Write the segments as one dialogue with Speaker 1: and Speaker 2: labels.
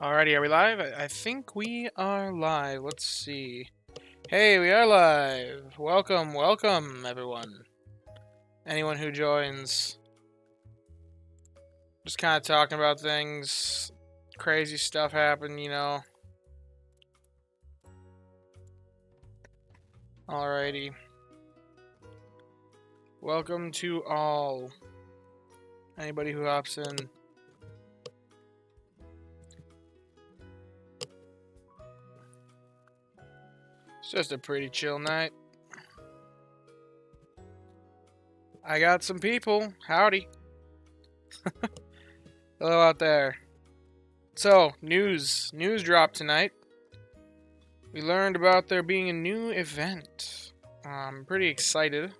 Speaker 1: Alrighty, are we live? I think we are live. Let's see. Hey, we are live. Welcome, welcome, everyone. Anyone who joins. Just kind of talking about things. Crazy stuff happened, you know. Alrighty. Welcome to all. Anybody who hops in. It's just a pretty chill night. I got some people. Howdy. Hello out there. So, news dropped tonight. We learned about there being a new event. I'm pretty excited.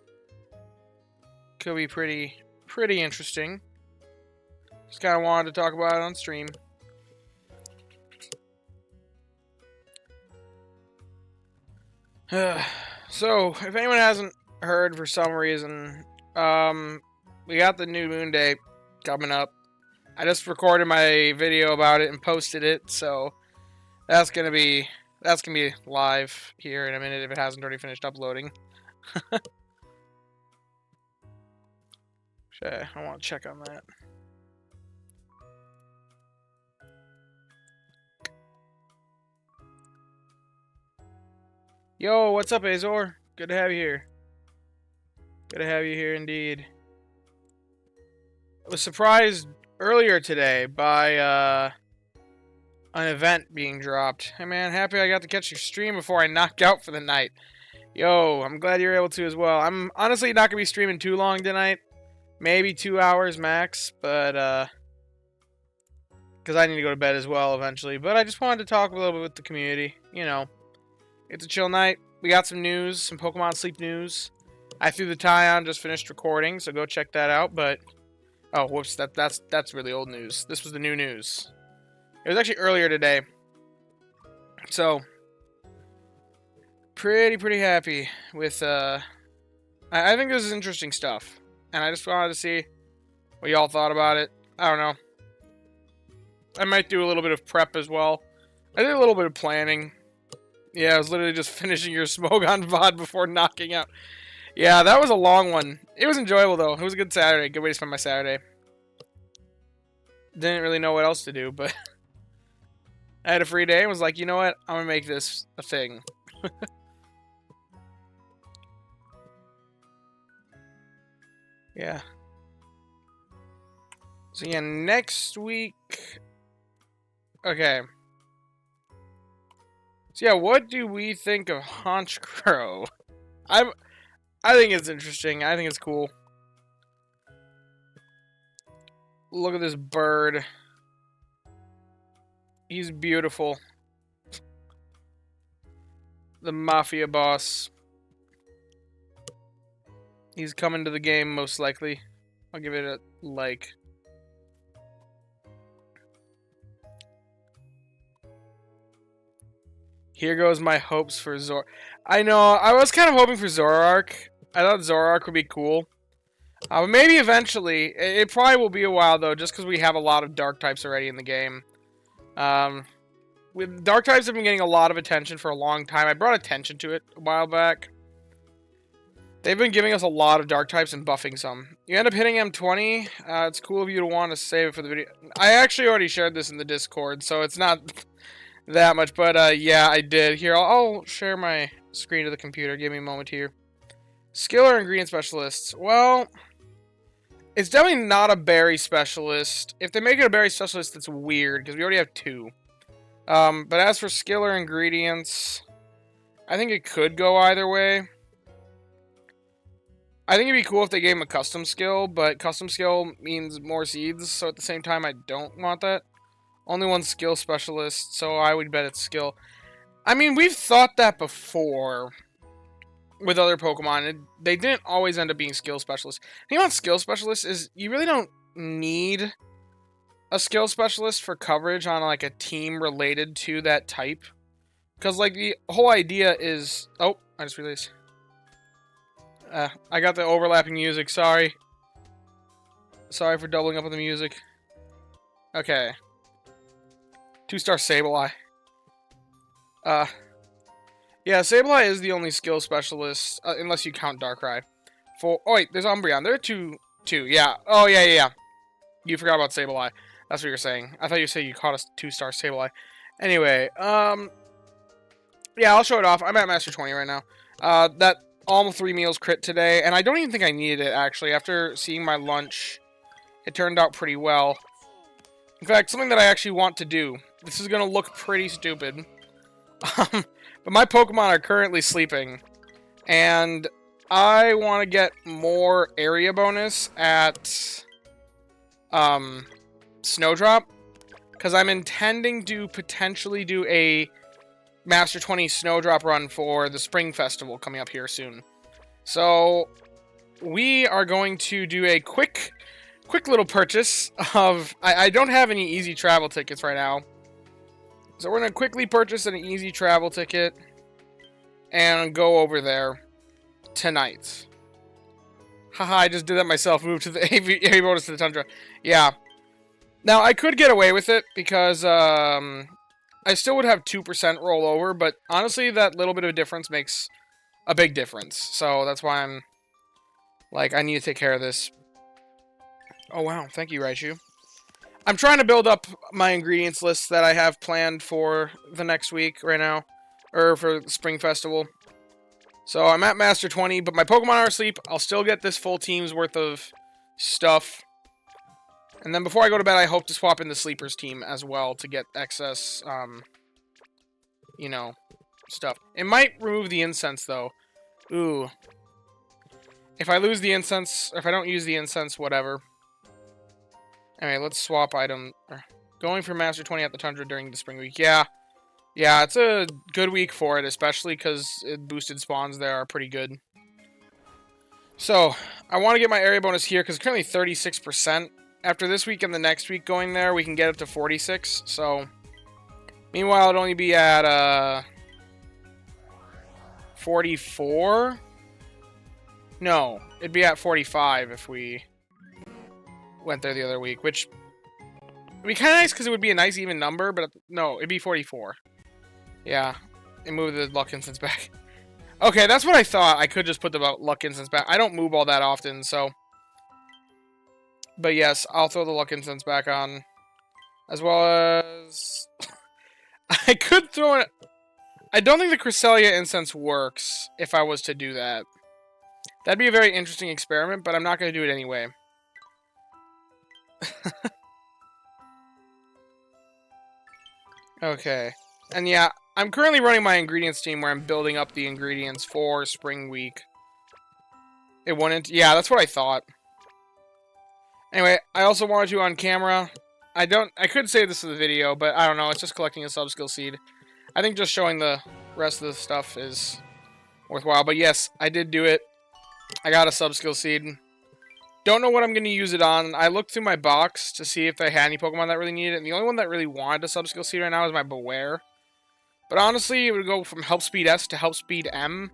Speaker 1: Could be pretty interesting. Just kind of wanted to talk about it on stream. So, if anyone hasn't heard for some reason, we got the new moon day coming up. I just recorded my video about it and posted it, so that's gonna be live here in a minute if it hasn't already finished uploading. I want to check on that. Yo, what's up, Azor? Good to have you here. Good to have you here indeed. I was surprised earlier today by an event being dropped. Hey man, happy I got to catch your stream before I knocked out for the night. Yo, I'm glad you're able to as well. I'm honestly not going to be streaming too long tonight. Maybe 2 hours max, but because I need to go to bed as well eventually. But I just wanted to talk a little bit with the community, you know. It's a chill night. We got some news, some Pokemon Sleep news. I threw the tie on, just finished recording, so go check that out. But oh, whoops, that's really old news. This was the new news. It was actually earlier today. So pretty happy with I think this is interesting stuff. And I just wanted to see what y'all thought about it. I don't know. I might do a little bit of prep as well. I did a little bit of planning. Yeah, I was literally just finishing your Smogon VOD before knocking out. Yeah, that was a long one. It was enjoyable, though. It was a good Saturday. Good way to spend my Saturday. Didn't really know what else to do, but I had a free day and was like, you know what? I'm going to make this a thing. Yeah. So, yeah, next week... Okay. So yeah, what do we think of Honchkrow? I think it's interesting. I think it's cool. Look at this bird. He's beautiful. The Mafia boss. He's coming to the game most likely. I'll give it a like. Here goes my hopes for Zor. I know, I was kind of hoping for Zoroark. I thought Zoroark would be cool. Maybe eventually. It probably will be a while, though, just because we have a lot of Dark types already in the game. Dark types have been getting a lot of attention for a long time. I brought attention to it a while back. They've been giving us a lot of Dark types and buffing some. You end up hitting M20. It's cool of you to want to save it for the video. I actually already shared this in the Discord, so it's not... that much, but yeah, I did. Here, I'll share my screen to the computer. Give me a moment here. Skill or ingredient specialists? Well, it's definitely not a berry specialist. If they make it a berry specialist, it's weird, because we already have 2. But as for skill or ingredients, I think it could go either way. I think it'd be cool if they gave him a custom skill, but custom skill means more seeds, so at the same time, I don't want that. Only one skill specialist, so I would bet it's skill. I mean, we've thought that before with other Pokemon. They didn't always end up being skill specialists. The thing about skill specialists is you really don't need a skill specialist for coverage on like a team related to that type. Because like the whole idea is... Oh, I just realized. I got the overlapping music, sorry. Sorry for doubling up on the music. Okay. 2-star Sableye. Yeah, Sableye is the only skill specialist, unless you count Darkrai. Oh wait, there's Umbreon. There are two. Yeah. Oh yeah. You forgot about Sableye. That's what you're saying. I thought you said you caught a 2-star Sableye. Anyway, yeah, I'll show it off. I'm at Master 20 right now. That all 3 meals crit today, and I don't even think I needed it, actually. After seeing my lunch, it turned out pretty well. In fact, something that I actually want to do. This is going to look pretty stupid. But my Pokemon are currently sleeping, and I want to get more area bonus at Snowdrop, because I'm intending to potentially do a Master 20 Snowdrop run for the Spring Festival coming up here soon. So we are going to do a quick little purchase of... I don't have any easy travel tickets right now. So we're going to quickly purchase an easy travel ticket and go over there tonight. Haha, I just did that myself. Moved to the AV bonus to the Tundra. Yeah. Now, I could get away with it because I still would have 2% rollover, but honestly, that little bit of difference makes a big difference. So that's why I'm like, I need to take care of this. Oh, wow. Thank you, Raichu. I'm trying to build up my ingredients list that I have planned for the next week right now, or for the Spring Festival. So I'm at Master 20, but my Pokemon are asleep. I'll still get this full team's worth of stuff. And then before I go to bed, I hope to swap in the Sleepers team as well to get excess, you know, stuff. It might remove the incense, though. Ooh. If I lose the incense, or if I don't use the incense, whatever. Anyway, let's swap item. Going for Master 20 at the Tundra during the Spring Week. Yeah. Yeah, it's a good week for it, especially because boosted spawns there are pretty good. So, I want to get my area bonus here, because it's currently 36%. After this week and the next week going there, we can get up to 46. So, meanwhile, it'd only be at 44. No, it'd be at 45 if we went there the other week, which would be kind of nice because it would be a nice even number, but no, it'd be 44. Yeah, and move the luck instance back. Okay, that's what I thought. I could just put the luck instance back. I don't move all that often, so... But yes, I'll throw the luck incense back on. As well as... I could throw it... I don't think the Cresselia incense works if I was to do that. That'd be a very interesting experiment, but I'm not going to do it anyway. Okay. And yeah, I'm currently running my ingredients team where I'm building up the ingredients for Spring Week. It wouldn't... Yeah, that's what I thought. Anyway, I also wanted to on camera. I could say this in the video, but I don't know. It's just collecting a sub-skill seed. I think just showing the rest of the stuff is worthwhile. But yes, I did do it. I got a sub-skill seed. Don't know what I'm going to use it on. I looked through my box to see if they had any Pokemon that really needed it. And the only one that really wanted a sub-skill seed right now is my Beware. But honestly, it would go from Help Speed S to Help Speed M.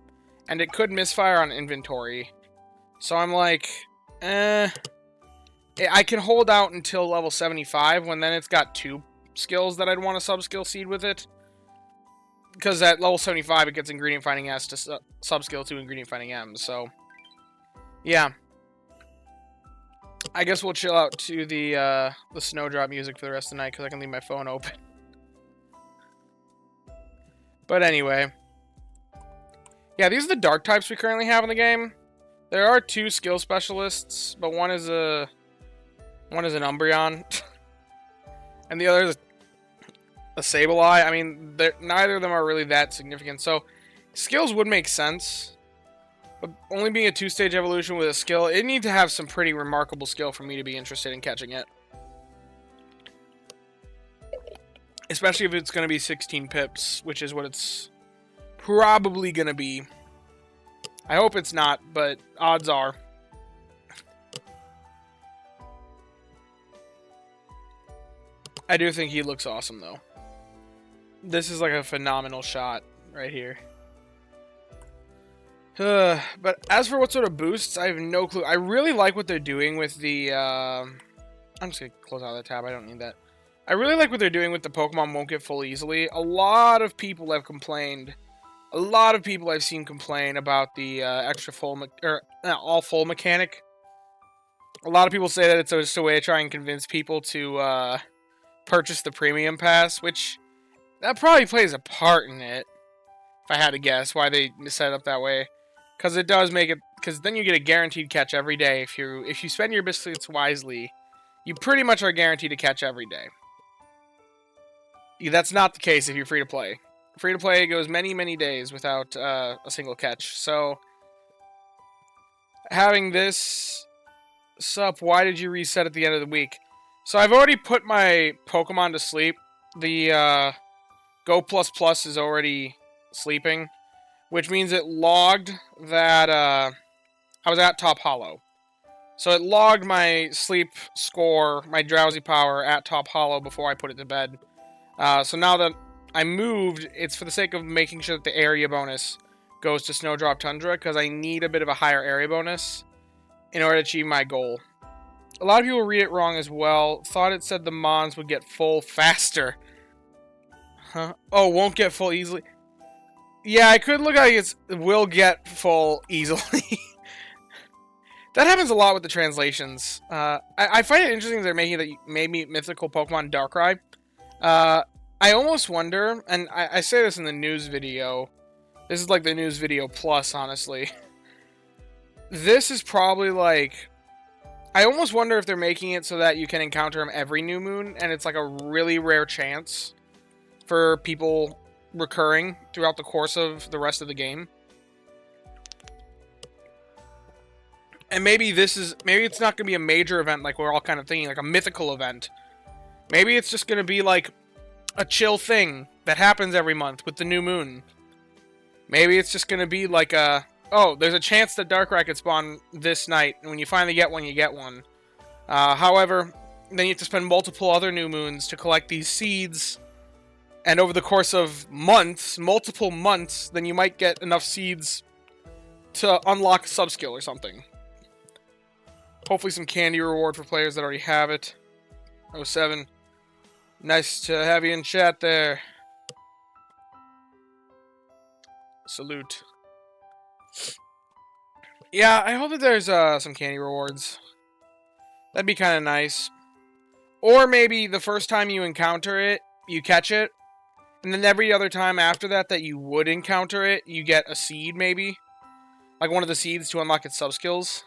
Speaker 1: And it could misfire on inventory. So I'm like, I can hold out until level 75, when then it's got 2 skills that I'd want a sub-skill seed with it. Because at level 75, it gets Ingredient Finding S to sub-skill to Ingredient Finding M, so... Yeah. I guess we'll chill out to the Snowdrop music for the rest of the night, because I can leave my phone open. But anyway. Yeah, these are the dark types we currently have in the game. There are 2 skill specialists, but one is an Umbreon, and the other is a Sableye. I mean, neither of them are really that significant, so skills would make sense, but only being a 2-stage evolution with a skill, it needs to have some pretty remarkable skill for me to be interested in catching it. Especially if it's going to be 16 pips, which is what it's probably going to be. I hope it's not, but odds are. I do think he looks awesome, though. This is like a phenomenal shot right here. But as for what sort of boosts, I have no clue. I really like what they're doing with the... I'm just going to close out that tab. I don't need that. I really like what they're doing with the Pokemon won't get full easily. A lot of people have complained. A lot of people I've seen complain about the extra full, all full mechanic. A lot of people say that it's just a way to try and convince people to purchase the premium pass, which that probably plays a part in it. If I had to guess why they set it up that way, because it does make it. Because then you get a guaranteed catch every day. If you spend your biscuits wisely, you pretty much are guaranteed to catch every day. That's not the case if you're free to play. Free to play goes many days without a single catch. So having this sup, why did you reset at the end of the week? So I've already put my Pokemon to sleep. The Go Plus Plus is already sleeping, which means it logged that I was at Top Hollow. So it logged my sleep score, my drowsy power at Top Hollow before I put it to bed. So now that I moved, it's for the sake of making sure that the area bonus goes to Snowdrop Tundra, because I need a bit of a higher area bonus in order to achieve my goal. A lot of people read it wrong as well. Thought it said the Mons would get full faster. Huh? Oh, won't get full easily. Yeah, I could look like it will get full easily. That happens a lot with the translations. I find it interesting that they're making that maybe mythical Pokemon Darkrai. I almost wonder, and I say this in the news video. This is like the news video plus, honestly. This is probably like... I almost wonder if they're making it so that you can encounter him every new moon, and it's like a really rare chance for people recurring throughout the course of the rest of the game. And maybe it's not going to be a major event like we're all kind of thinking, like a mythical event. Maybe it's just going to be like a chill thing that happens every month with the new moon. Maybe it's just going to be like a... Oh, there's a chance that Darkrai could spawn this night, and when you finally get one, you get one. However, then you have to spend multiple other new moons to collect these seeds, and over the course of months, multiple months, then you might get enough seeds to unlock a sub-skill or something. Hopefully some candy reward for players that already have it. 07. Nice to have you in chat there. Salute. Yeah, I hope that there's some candy rewards. That'd be kind of nice. Or maybe the first time you encounter it, you catch it. And then every other time after that you would encounter it, you get a seed maybe. Like one of the seeds to unlock its sub-skills.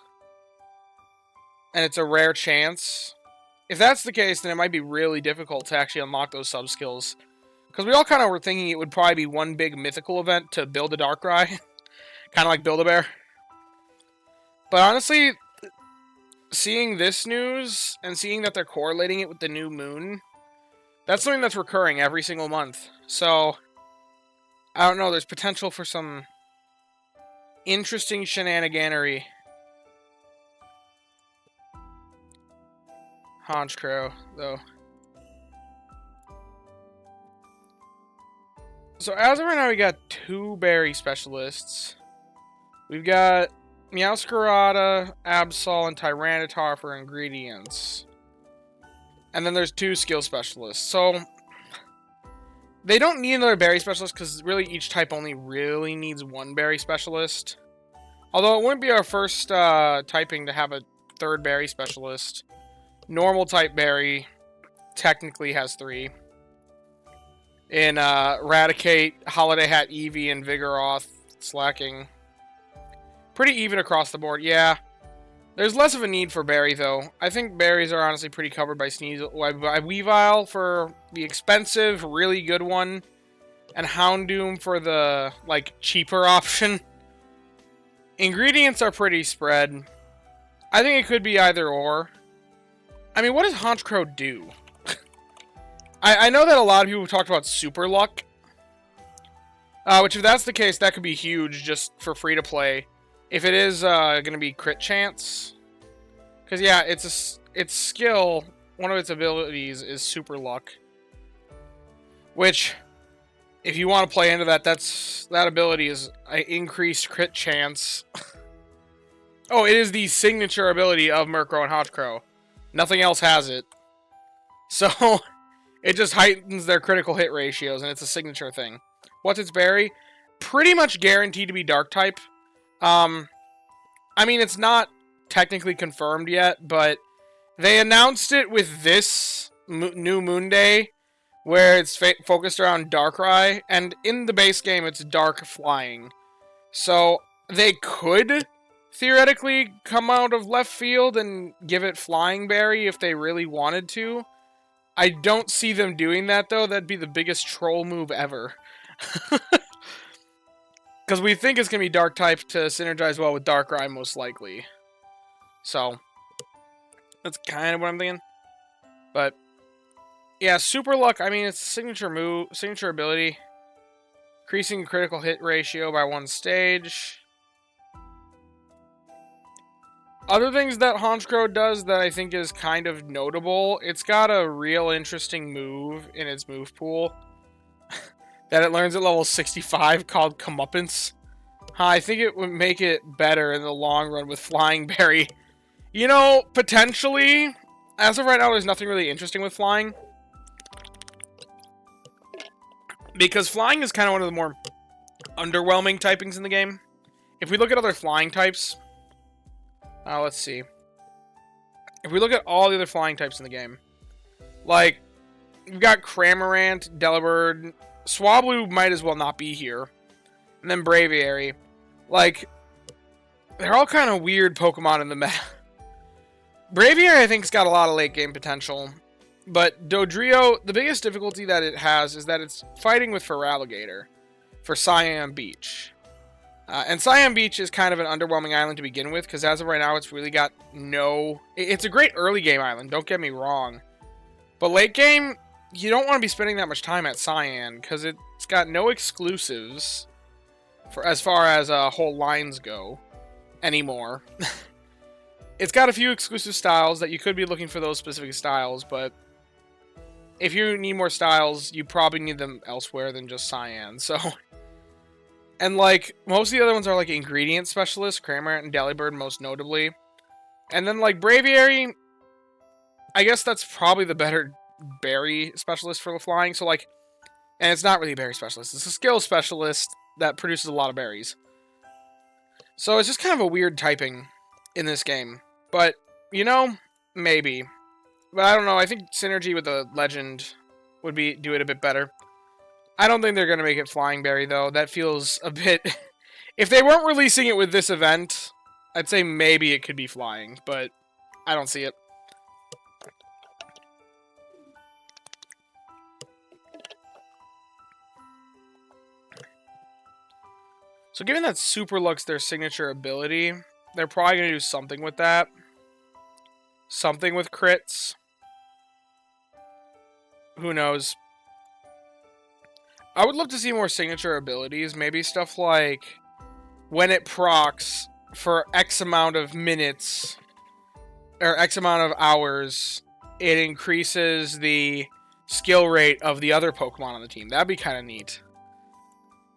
Speaker 1: And it's a rare chance. If that's the case, then it might be really difficult to actually unlock those sub-skills. Because we all kind of were thinking it would probably be one big mythical event to build a Darkrai. Kind of like Build-A-Bear. But honestly, seeing this news, and seeing that they're correlating it with the new moon, that's something that's recurring every single month. So, I don't know, there's potential for some interesting shenaniganery. Honchkrow, though. So as of right now, we got 2 berry specialists. We've got Meowscarada, Absol, and Tyranitar for ingredients. And then there's 2 skill specialists. So they don't need another berry specialist because really each type only really needs 1 berry specialist. Although it wouldn't be our first typing to have a 3rd berry specialist. Normal type berry technically has 3. In Raticate, Holiday Hat, Eevee, and Vigoroth, Slacking. Pretty even across the board, yeah. There's less of a need for berry, though. I think berries are honestly pretty covered by Weavile for the expensive, really good one, and Houndoom for the, like, cheaper option. Ingredients are pretty spread. I think it could be either or. I mean, what does Honchkrow do? I know that a lot of people talked about Super Luck. Which, if that's the case, that could be huge just for free-to-play. If it is going to be crit chance. Because, yeah, its skill, one of its abilities is Super Luck. Which, if you want to play into that, that ability is increased crit chance. Oh, it is the signature ability of Murkrow and Honchkrow. Nothing else has it. So, It just heightens their critical hit ratios, and it's a signature thing. What's its berry? Pretty much guaranteed to be dark type. I mean, it's not technically confirmed yet, but they announced it with this new Moon Day, where it's focused around Darkrai, and in the base game, it's dark flying. So they could theoretically come out of left field and give it Flying Berry if they really wanted to. I don't see them doing that, though. That'd be the biggest troll move ever. Because we think it's going to be dark type to synergize well with Darkrai, most likely. So that's kind of what I'm thinking. But yeah, Super Luck, I mean, it's a signature move, signature ability. Increasing critical hit ratio by 1 stage. Other things that Honchkrow does that I think is kind of notable, it's got a real interesting move in its move pool that it learns at level 65 called Comeuppance. I think it would make it better in the long run with Flying Berry. You know, potentially, as of right now, there's nothing really interesting with Flying. Because Flying is kind of one of the more underwhelming typings in the game. If we look at other Flying types... let's see. If we look at all the other Flying types in the game... Like, we've got Cramorant, Delibird... Swablu might as well not be here. And then Braviary. Like, they're all kind of weird Pokemon in the meta. Braviary, I think, has got a lot of late game potential. But Dodrio, the biggest difficulty that it has is that it's fighting with Feraligatr for Siam Beach. And Siam Beach is kind of an underwhelming island to begin with, because as of right now, it's really got no... It's a great early game island, don't get me wrong. But late game, you don't want to be spending that much time at Cyan, because it's got no exclusives for as far as whole lines go anymore. It's got a few exclusive styles that you could be looking for those specific styles, but if you need more styles, you probably need them elsewhere than just Cyan, so... And, like, most of the other ones are, like, ingredient specialists, Cramorant and Delibird most notably. And then, like, Braviary, I guess that's probably the better berry specialist for the flying, so, like... And it's not really a berry specialist, it's a skill specialist that produces a lot of berries. So it's just kind of a weird typing in this game. But, you know, maybe. But I don't know, I think synergy with the legend would do it a bit better. I don't think they're going to make it Flying Berry, though. That feels a bit... If they weren't releasing it with this event, I'd say maybe it could be Flying, but I don't see it. So given that Super Luck's their signature ability, they're probably going to do something with that. Something with crits. Who knows? I would love to see more signature abilities. Maybe stuff like when it procs for X amount of minutes or X amount of hours, it increases the skill rate of the other Pokemon on the team. That'd be kind of neat.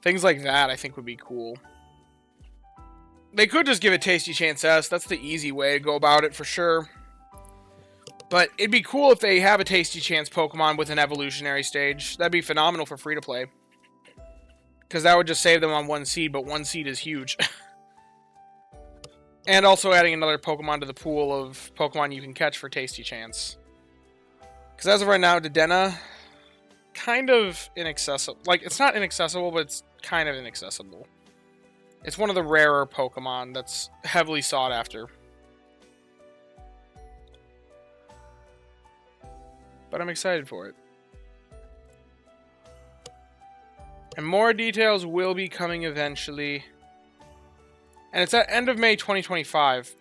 Speaker 1: Things like that I think would be cool. They could just give it Tasty Chance S. That's the easy way to go about it for sure. But it'd be cool if they have a Tasty Chance Pokemon with an evolutionary stage. That'd be phenomenal for free-to-play. Because that would just save them on 1 seed, but 1 seed is huge. And also adding another Pokemon to the pool of Pokemon you can catch for Tasty Chance. Because as of right now, Dedenne, kind of inaccessible. Like, it's not inaccessible, but it's kind of inaccessible. It's one of the rarer Pokemon that's heavily sought after. But I'm excited for it. And more details will be coming eventually. And it's at end of May 2025.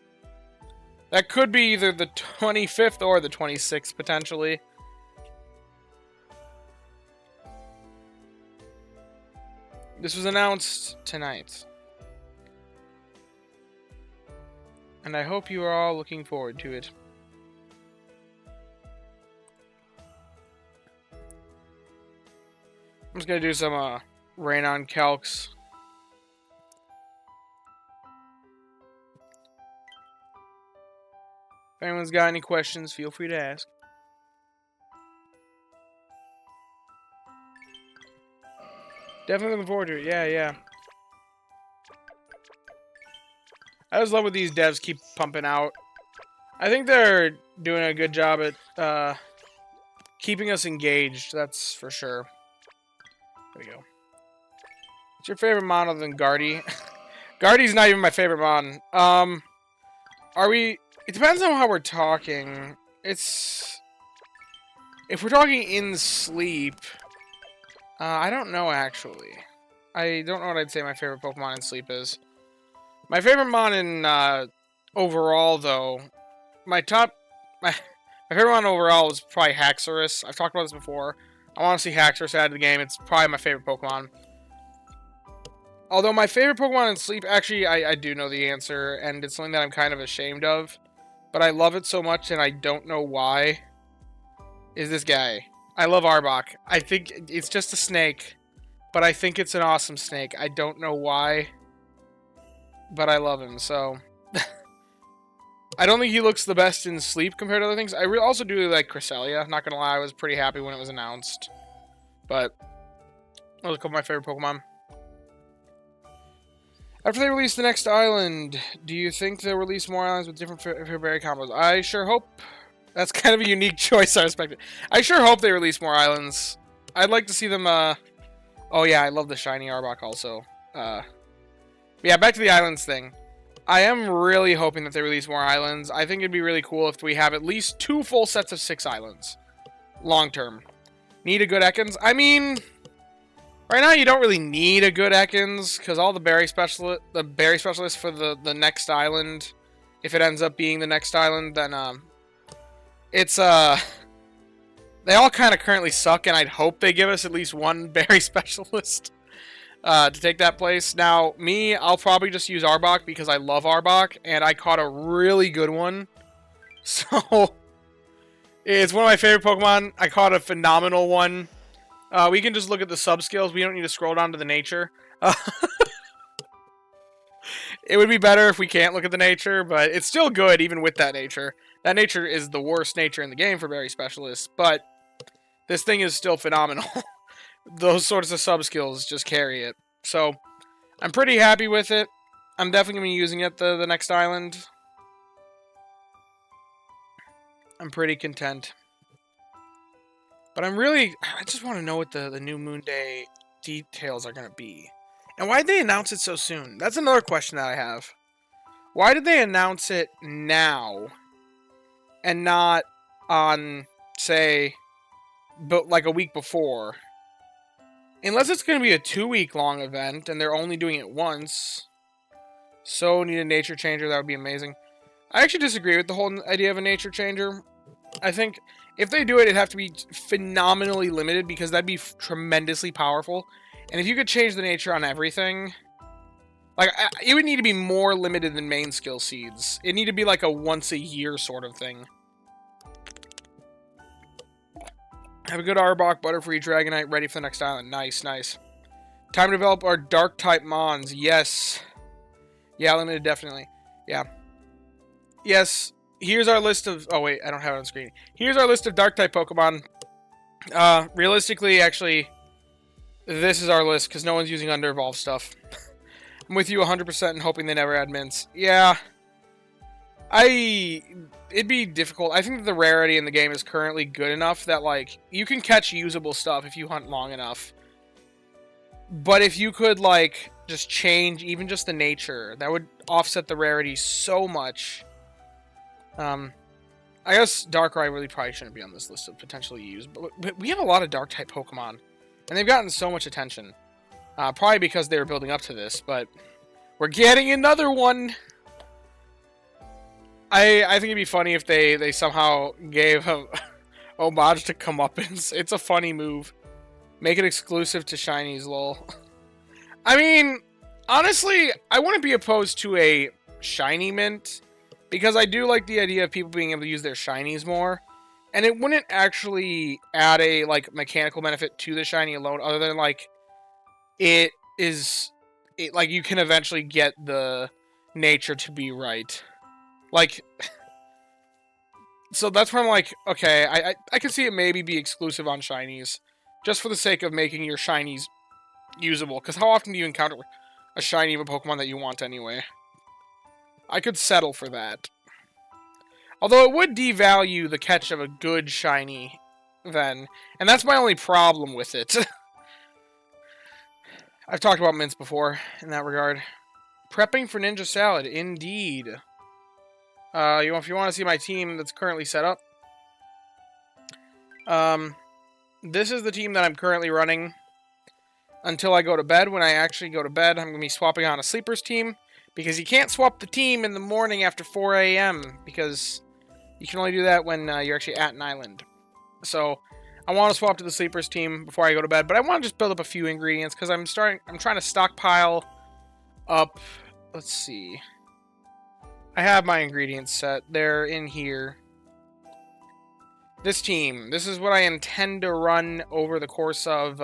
Speaker 1: That could be either the 25th or the 26th, potentially. This was announced tonight. And I hope you are all looking forward to it. I'm just gonna do some rain on calcs. If anyone's got any questions, feel free to ask. Definitely looking forward to it. Yeah, yeah. I just love what these devs keep pumping out. I think they're doing a good job at keeping us engaged. That's for sure. There we go. What's your favorite mon other than Guardy? Guardy's not even my favorite mon. Are we... It depends on how we're talking. It's... If we're talking in sleep... I don't know, actually. I don't know what I'd say my favorite Pokemon in sleep is. My favorite mon in, overall, though... My favorite mon overall is probably Haxorus. I've talked about this before. I want to see Haxorus added to the game. It's probably my favorite Pokemon. Although my favorite Pokemon in sleep, actually, I do know the answer, and it's something that I'm kind of ashamed of. But I love it so much, and I don't know why. Is this guy. I love Arbok. I think it's just a snake, but I think it's an awesome snake. I don't know why, but I love him, so... I don't think he looks the best in sleep compared to other things. I also do like Cresselia. Not gonna lie, I was pretty happy when it was announced. But, those are a couple of my favorite Pokemon. After they release the next island, do you think they'll release more islands with different berry combos? I sure hope. That's kind of a unique choice, I respect it. I sure hope they release more islands. I'd like to see them, Oh yeah, I love the shiny Arbok also. Yeah, back to the islands thing. I am really hoping that they release more islands. I think it'd be really cool if we have at least 2 full sets of 6 islands. Long term. Need a good Ekans? I mean... Right now, you don't really need a good Ekans, because all the berry specialists for the next island, if it ends up being the next island, then, it's, they all kind of currently suck, and I'd hope they give us at least 1 berry specialist, to take that place. Now, me, I'll probably just use Arbok, because I love Arbok, and I caught a really good one, so, it's one of my favorite Pokemon. I caught a phenomenal one. We can just look at the sub-skills. We don't need to scroll down to the nature. It would be better if we can't look at the nature, but it's still good even with that nature. That nature is the worst nature in the game for berry specialists, but this thing is still phenomenal. Those sorts of sub-skills just carry it. So, I'm pretty happy with it. I'm definitely going to be using it the next island. I'm pretty content. But I just want to know what the new Moon Day details are going to be. And why did they announce it so soon? That's another question that I have. Why did they announce it now? And not on, say, like a week before? Unless it's going to be a 2-week long event, and they're only doing it once. So, need a nature changer, that would be amazing. I actually disagree with the whole idea of a nature changer. I think... If they do it, it'd have to be phenomenally limited, because that'd be tremendously powerful. And if you could change the nature on everything... Like, it would need to be more limited than main skill seeds. It'd need to be like a once-a-year sort of thing. Have a good Arbok, Butterfree, Dragonite, ready for the next island. Nice, nice. Time to develop our Dark-type Mons. Yes. Yeah, limited, definitely. Yeah. Yes. Here's our list of... Oh, wait. I don't have it on screen. Here's our list of Dark-type Pokemon. Realistically, actually, this is our list, because no one's using Under-Evolved stuff. I'm with you 100% and hoping they never add mints. Yeah. It'd be difficult. I think that the rarity in the game is currently good enough that, like, you can catch usable stuff if you hunt long enough. But if you could, like, just change even just the nature, that would offset the rarity so much... I guess Darkrai really probably shouldn't be on this list of potentially used, but we have a lot of Dark-type Pokemon, and they've gotten so much attention. Probably because they were building up to this, but we're getting another one! I think it'd be funny if they somehow gave a homage to Comeuppance. It's a funny move. Make it exclusive to Shinies, lol. I mean, honestly, I wouldn't be opposed to a Shiny Mint, because I do like the idea of people being able to use their Shinies more. And it wouldn't actually add a, like, mechanical benefit to the Shiny alone, other than, like, like, you can eventually get the nature to be right. Like, so that's where I'm like, okay, I can see it maybe be exclusive on Shinies, just for the sake of making your Shinies usable. Because how often do you encounter a shiny of a Pokemon that you want anyway? I could settle for that. Although it would devalue the catch of a good shiny then. And that's my only problem with it. I've talked about mints before in that regard. Prepping for Ninja Salad, indeed. If you want to see my team that's currently set up. This is the team that I'm currently running until I go to bed. When I actually go to bed, I'm going to be swapping on a sleepers team. Because you can't swap the team in the morning after 4 a.m. Because you can only do that when you're actually at an island. So I want to swap to the sleepers team before I go to bed. But I want to just build up a few ingredients because I'm trying to stockpile up. Let's see. I have my ingredients set. They're in here. This team. This is what I intend to run over the course of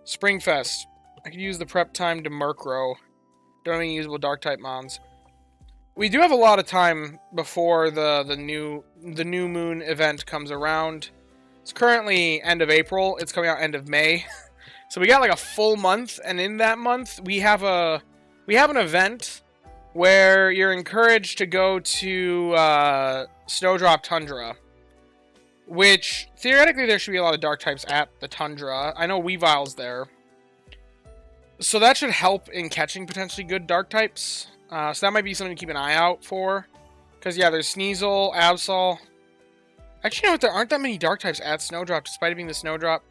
Speaker 1: Springfest. I could use the prep time to Murkrow. Don't have any usable Dark-type mons. We do have a lot of time before the new moon event comes around. It's currently end of April. It's coming out end of May. So we got like a full month, and in that month we have an event where you're encouraged to go to Snowdrop Tundra. Which theoretically there should be a lot of dark types at the Tundra. I know Weavile's there. So that should help in catching potentially good dark types. So that might be something to keep an eye out for. Because, yeah, there's Sneasel, Absol. Actually, you know what? There aren't that many dark types at Snowdrop, despite it being the Snowdrop,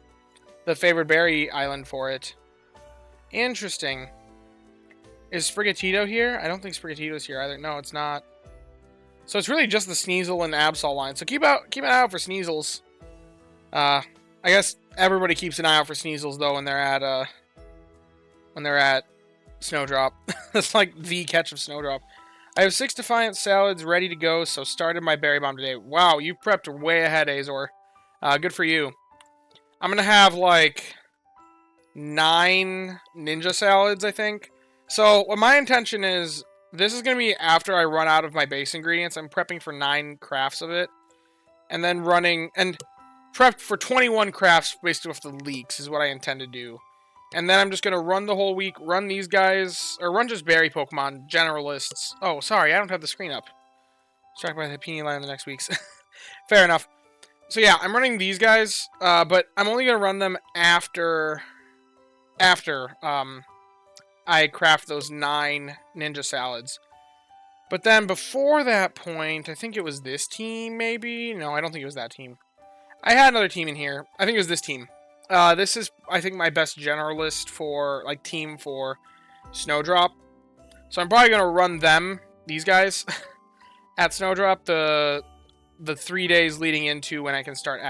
Speaker 1: the favored berry island for it. Interesting. Is Sprigatito here? I don't think Sprigatito's here either. No, it's not. So it's really just the Sneasel and Absol line. So keep an eye out for Sneasels. I guess everybody keeps an eye out for Sneasels, though, when they're at Snowdrop. That's like the catch of Snowdrop. I have 6 Defiant Salads ready to go, so started my Berry Bomb today. Wow, you prepped way ahead, Azor. Good for you. I'm going to have like 9 Ninja Salads, I think. So what my intention is, this is going to be after I run out of my base ingredients. I'm prepping for 9 crafts of it. And then prepped for 21 crafts based off the leaks is what I intend to do. And then I'm just going to run the whole week, run these guys, or run just berry Pokemon, generalists. Oh, sorry, I don't have the screen up. Distracted by the Peony line in the next weeks. Fair enough. So yeah, I'm running these guys, but I'm only going to run them after I craft those 9 Ninja Salads. But then before that point, I think it was this team, maybe? No, I don't think it was that team. I had another team in here. I think it was this team. This is, I think, my best generalist for, like, team for Snowdrop. So I'm probably going to run these guys, at Snowdrop the 3 days leading into when I can start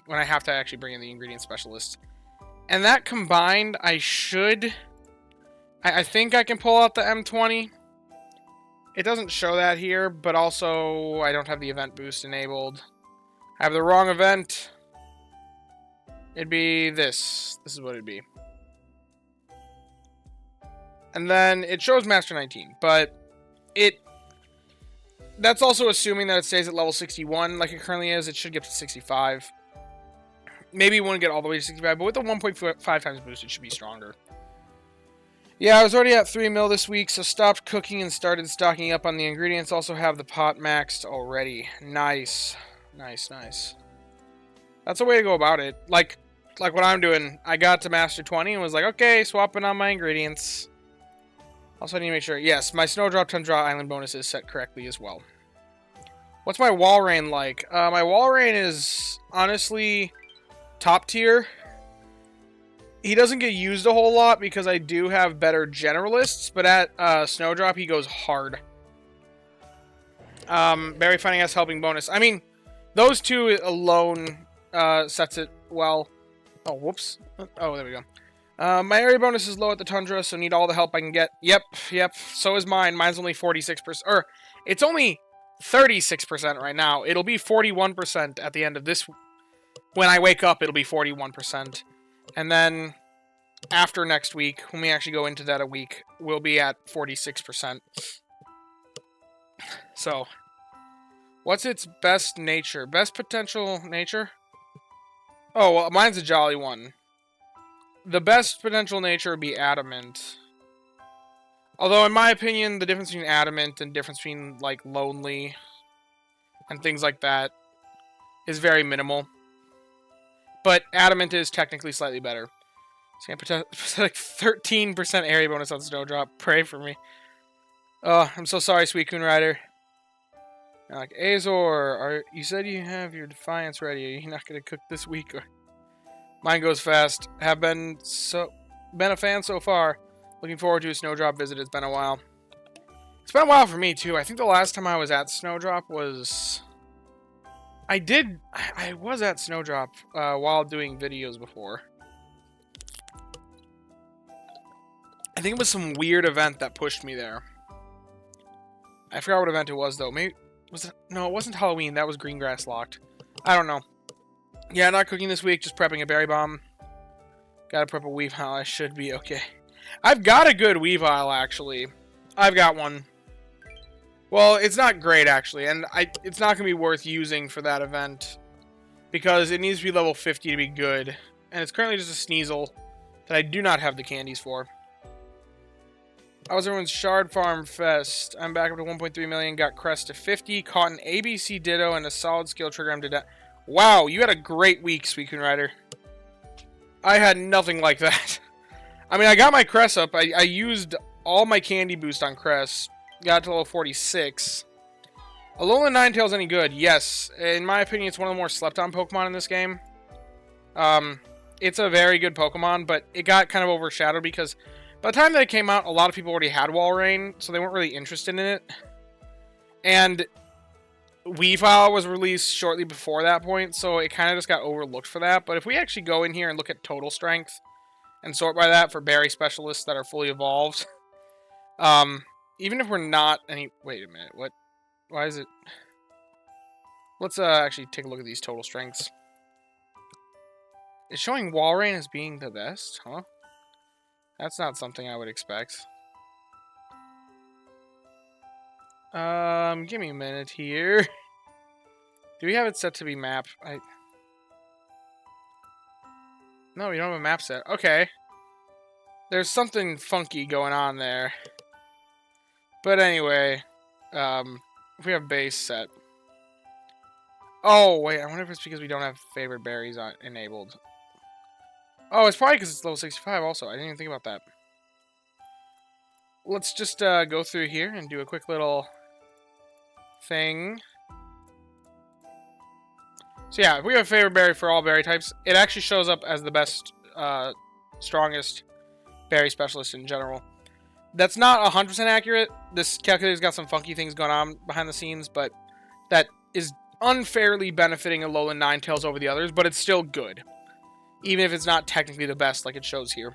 Speaker 1: when I have to actually bring in the ingredient specialist. And that combined, I think I can pull out the M20. It doesn't show that here, but also I don't have the event boost enabled. I have the wrong event. It'd be this. This is what it'd be. And then it shows Master 19, but that's also assuming that it stays at level 61 like it currently is. It should get to 65. Maybe it won't get all the way to 65, but with the 1.5 times boost, it should be stronger. Yeah, I was already at 3 mil this week, so stopped cooking and started stocking up on the ingredients. Also have the pot maxed already. Nice. Nice, nice. That's a way to go about it. Like what I'm doing. I got to Master 20 and was like, okay, swapping on my ingredients. Also, I need to make sure. Yes, my Snowdrop Tundra Island bonus is set correctly as well. What's my Walrein like? My Walrein is honestly top tier. He doesn't get used a whole lot because I do have better generalists, but at Snowdrop, he goes hard. Berry Finding S helping bonus. I mean, those two alone sets it well. Oh, whoops. Oh, there we go. My area bonus is low at the Tundra, so need all the help I can get. Yep. So is mine. Mine's only 46%. Or, it's only 36% right now. It'll be 41% at the end of this. When I wake up, it'll be 41%. And then, after next week, when we actually go into that a week, we'll be at 46%. So, what's its best nature? Best potential nature? Oh, well, mine's a jolly one. the best potential nature would be Adamant. Although, in my opinion, the difference between Adamant and difference between, like, Lonely and things like that is very minimal. But Adamant is technically slightly better. So, like 13% area bonus on Snowdrop. Pray for me. Oh, I'm so sorry, Sweet Coon Rider. Like, Azor, you said you have your Defiance ready. Are you not going to cook this week? Or... Mine goes fast. Have been a fan so far. Looking forward to a Snowdrop visit. It's been a while. It's been a while for me, too. I think the last time I was at Snowdrop was... I was at Snowdrop while doing videos before. I think it was some weird event that pushed me there. I forgot what event it was, though. Maybe... No, it wasn't Halloween. That was Greengrass Locked. I don't know. Yeah, not cooking this week. Just prepping a berry bomb. Gotta prep a Weavile. I should be okay. I've got a good Weavile, actually. I've got one. Well, it's not great, actually. And it's not going to be worth using for that event. Because it needs to be level 50 to be good. And it's currently just a Sneasel that I do not have the candies for. How was everyone's Shard Farm Fest? I'm back up to 1.3 million, got Crest to 50, caught an ABC Ditto, and a solid skill trigger. Wow, you had a great week, Sweet Coon Rider. I had nothing like that. I mean, I got my Crest up. I used all my candy boost on Crest. Got to level 46. Alolan Ninetales any good? Yes. In my opinion, it's one of the more slept-on Pokemon in this game. It's a very good Pokemon, but it got kind of overshadowed because... By the time that it came out, a lot of people already had Walrein, so they weren't really interested in it. And Weavile was released shortly before that point, so it kind of just got overlooked for that. But if we actually go in here and look at total strength and sort by that for berry specialists that are fully evolved, even if we're not any... Wait a minute, what? Why is it... Let's actually take a look at these total strengths. It's showing Walrein as being the best, huh? That's not something I would expect. Give me a minute here. Do we have it set to be map? No, we don't have a map set. Okay. There's something funky going on there. But anyway, if we have base set. Oh, wait, I wonder if it's because we don't have favorite berries enabled. Oh, it's probably because it's level 65 also. I didn't even think about that. Let's just go through here and do a quick little thing. So yeah, if we have a favorite berry for all berry types, it actually shows up as the best, strongest berry specialist in general. That's not 100% accurate. This calculator's got some funky things going on behind the scenes, but that is unfairly benefiting Alolan Ninetales over the others, but it's still good. Even if it's not technically the best, like it shows here.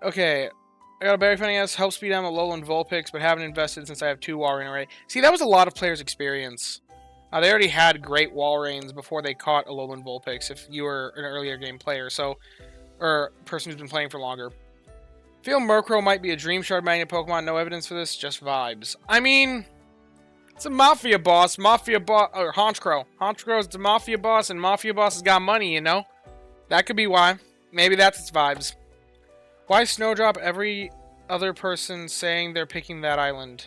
Speaker 1: Okay, I got a Berry Finding S, help speed down the Alolan Vulpix, but haven't invested since I have 2 Walrein already. See, that was a lot of players' experience. They already had great Walreins before they caught Alolan Vulpix, if you were an earlier game player, so... Or person who's been playing for longer. Feel Murkrow might be a Dream Shard Magnet Pokemon, no evidence for this, just vibes. I mean... It's a Mafia boss, or Honchkrow. Honchkrow's a Mafia boss, and Mafia boss has got money, you know? That could be why. Maybe that's its vibes. Why Snowdrop every other person saying they're picking that island?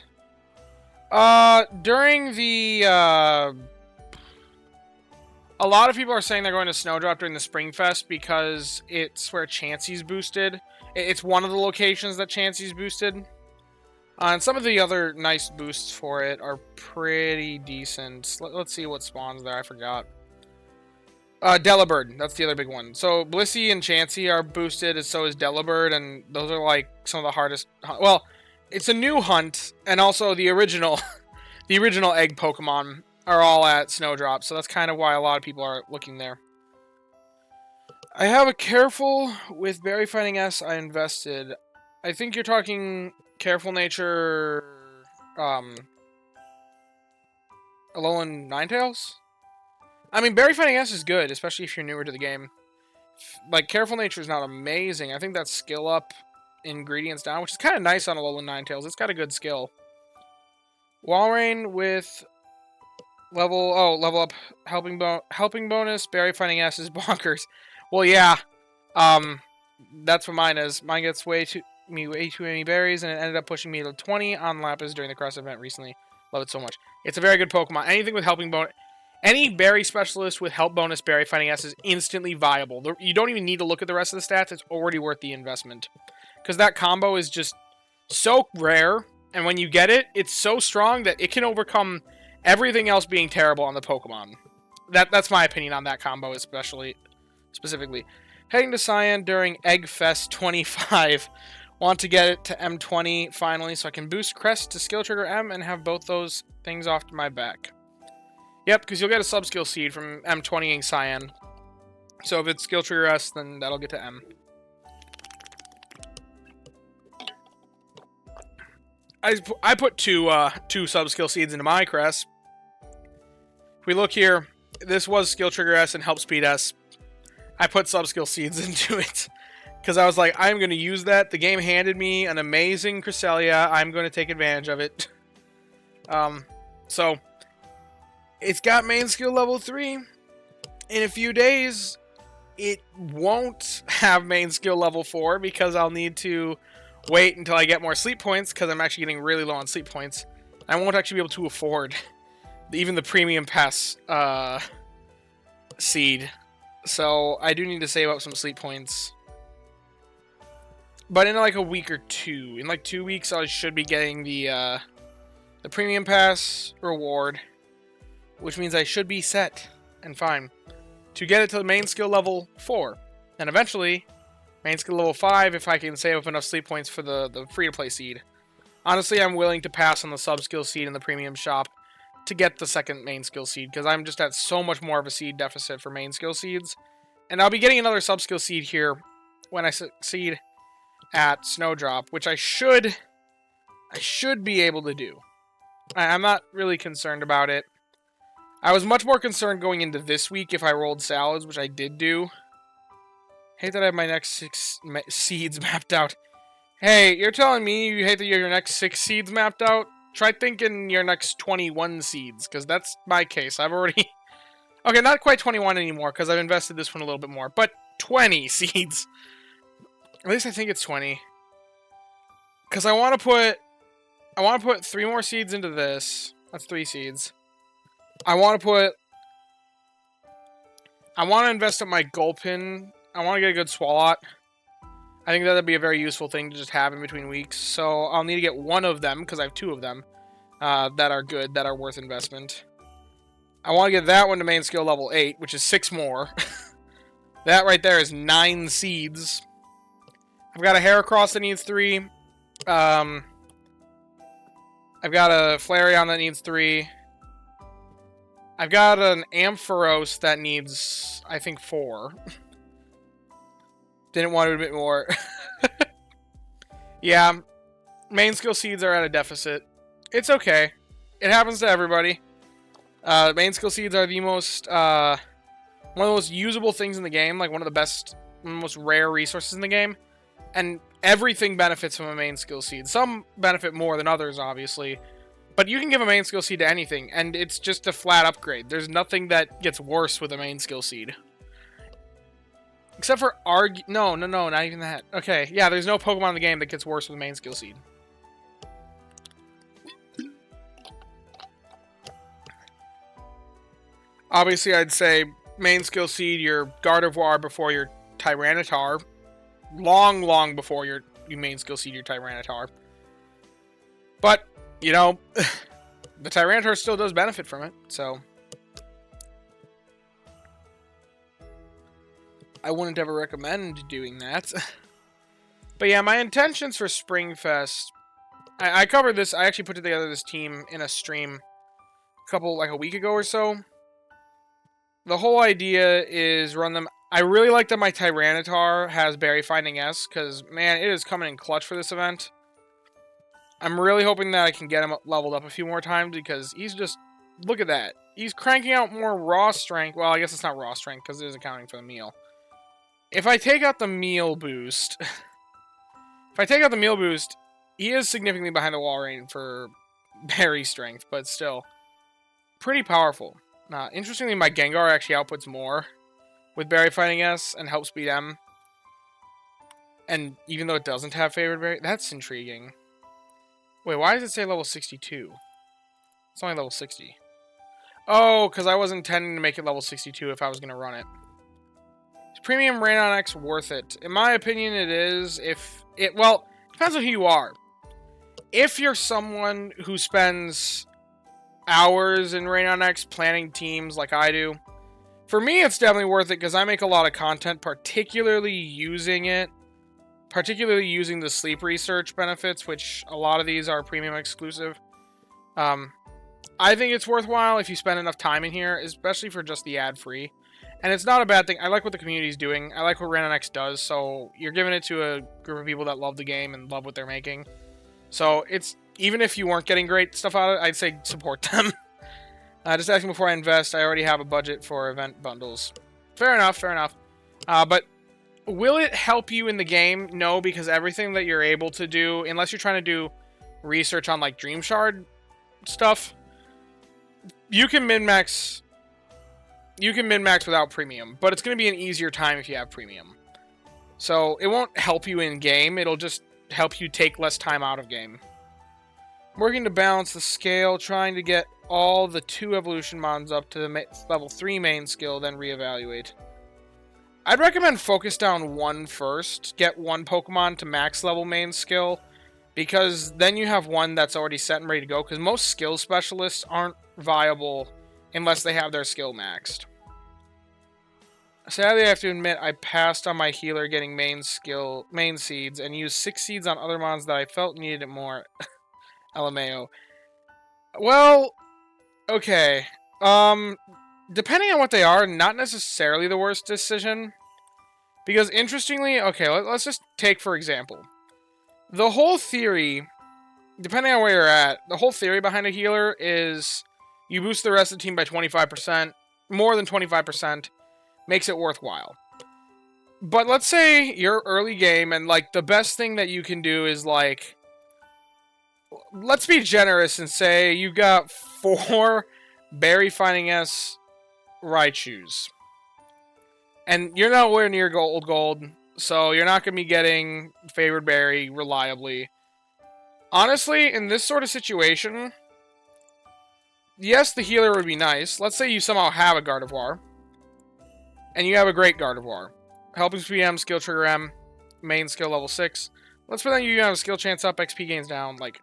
Speaker 1: During the, a lot of people are saying they're going to Snowdrop during the Spring Fest because it's where Chansey's boosted. It's one of the locations that Chansey's boosted. And some of the other nice boosts for it are pretty decent. Let's see what spawns there. I forgot. Delibird. That's the other big one. So, Blissey and Chansey are boosted, and so is Delibird, and those are, like, some of the hardest... Well, it's a new hunt, and also the original... the original egg Pokemon are all at Snowdrop, so that's kind of why a lot of people are looking there. I have a Careful with Berry Finding S I invested. I think you're talking Careful Nature... Alolan Ninetales? I mean, Berry Finding S is good, especially if you're newer to the game. Like, Careful Nature is not amazing. I think that's skill up, ingredients down, which is kind of nice on Alolan Ninetales. It's got a good skill. Walrein with level up helping bonus. Berry Finding S is bonkers. Well, yeah. That's what mine is. Mine gets way too many berries, and it ended up pushing me to 20 on Lapis during the Crest event recently. Love it so much. It's a very good Pokemon. Anything with helping bonus, any berry specialist with help bonus berry fighting S is instantly viable. You don't even need to look at the rest of the stats. It's already worth the investment. Because that combo is just so rare, and when you get it, it's so strong that it can overcome everything else being terrible on the Pokemon. That's my opinion on that combo, specifically. Heading to Cyan during Egg Fest 25. Want to get it to M20 finally, so I can boost Crest to Skill Trigger M and have both those things off my back. Yep, because you'll get a sub-skill seed from M20ing Cyan. So if it's Skill Trigger S, then that'll get to M. I put two sub-skill seeds into my Crest. If we look here, this was Skill Trigger S and Help Speed S. I put sub-skill seeds into it. Because I was like, I'm going to use that. The game handed me an amazing Cresselia. I'm going to take advantage of it. So, it's got main skill level 3. In a few days, it won't have main skill level 4 because I'll need to wait until I get more sleep points because I'm actually getting really low on sleep points. I won't actually be able to afford even the premium pass seed. So I do need to save up some sleep points. But in like a week or two, in like 2 weeks, I should be getting the premium pass reward, which means I should be set and fine to get it to the main skill level 4, and eventually main skill level 5 if I can save up enough sleep points for the free-to-play seed. Honestly, I'm willing to pass on the sub-skill seed in the premium shop to get the second main skill seed, because I'm just at so much more of a seed deficit for main skill seeds. And I'll be getting another sub-skill seed here when I succeed at Snowdrop, which I should be able to do. I'm not really concerned about it. I was much more concerned going into this week if I rolled salads, which I did do. Hate that I have my next 6 seeds mapped out. Hey, you're telling me you hate that you have your next 6 seeds mapped out? Try thinking your next 21 seeds, because that's my case. I've already... Okay, not quite 21 anymore, because I've invested this one a little bit more, but 20 seeds. At least I think it's 20. Because I want to put 3 more seeds into this. That's 3 seeds. I want to invest in my Gulpin. I want to get a good Swalot. I think that'd be a very useful thing to just have in between weeks. So I'll need to get 1 of them, because I have 2 of them that are good, that are worth investment. I want to get that one to main skill level 8, which is 6 more. That right there is 9 seeds. I've got a Heracross that needs 3. I've got a Flareon that needs 3. I've got an Ampharos that needs, I think, 4. Didn't want to admit more. Yeah, main skill seeds are at a deficit. It's okay. It happens to everybody. Main skill seeds are the most, one of the most usable things in the game, like one of the best, most rare resources in the game. And everything benefits from a main skill seed. Some benefit more than others, obviously. But you can give a main skill seed to anything, and it's just a flat upgrade. There's nothing that gets worse with a main skill seed. Except for No, not even that. Okay, yeah, there's no Pokemon in the game that gets worse with a main skill seed. Obviously, I'd say main skill seed your Gardevoir before your Tyranitar. Long before you main skill seed your Tyranitar. But, you know, the Tyranitar still does benefit from it, so... I wouldn't ever recommend doing that. But yeah, my intentions for Springfest... I covered this, I actually put together this team in a stream like a week ago or so. The whole idea is run them... I really like that my Tyranitar has Berry Finding S, because, man, it is coming in clutch for this event. I'm really hoping that I can get him leveled up a few more times, because he's just... Look at that. He's cranking out more raw strength. Well, I guess it's not raw strength, because it is accounting for the meal. If I take out the meal boost... he is significantly behind the wall range for berry strength, but still. Pretty powerful. Interestingly, my Gengar actually outputs more with Berry Fighting S and Help Speed M. And even though it doesn't have favored berry, that's intriguing. Wait, why does it say level 62? It's only level 60. Oh, because I was intending to make it level 62 if I was going to run it. Is premium RaionX worth it? In my opinion, it is. Well, depends on who you are. If you're someone who spends hours in RaionX planning teams like I do, for me, it's definitely worth it because I make a lot of content, particularly using the sleep research benefits, which a lot of these are premium exclusive. I think it's worthwhile if you spend enough time in here, especially for just the ad-free. And it's not a bad thing. I like what the community's doing. I like what RaionX does, so you're giving it to a group of people that love the game and love what they're making. So it's, even if you weren't getting great stuff out of it, I'd say support them. Just asking before I invest, I already have a budget for event bundles. Fair enough, fair enough. But will it help you in the game? No, because everything that you're able to do, unless you're trying to do research on like Dream Shard stuff, you can min-max without premium, but it's going to be an easier time if you have premium. So it won't help you in game, it'll just help you take less time out of game. I'm working to balance the scale, trying to get all the 2 evolution mons up to the level 3 main skill, then reevaluate. I'd recommend focus down 1 first, get 1 Pokemon to max level main skill, because then you have 1 that's already set and ready to go, because most skill specialists aren't viable unless they have their skill maxed. Sadly, I have to admit, I passed on my healer getting main seeds, and used 6 seeds on other mons that I felt needed it more. LMAO. Well, okay. Depending on what they are, not necessarily the worst decision. Because interestingly, okay, let's just take for example. The whole theory, depending on where you're at, the whole theory behind a healer is you boost the rest of the team by 25%, more than 25%, makes it worthwhile. But let's say you're early game and like the best thing that you can do is like, let's be generous and say you got 4 Berry Finding S Raichus. And you're nowhere near gold, so you're not going to be getting favored berry reliably. Honestly, in this sort of situation, yes, the healer would be nice. Let's say you somehow have a Gardevoir, and you have a great Gardevoir. Helping Speed M, Skill Trigger M, main skill level 6. Let's pretend you have a skill chance up, XP gains down, like,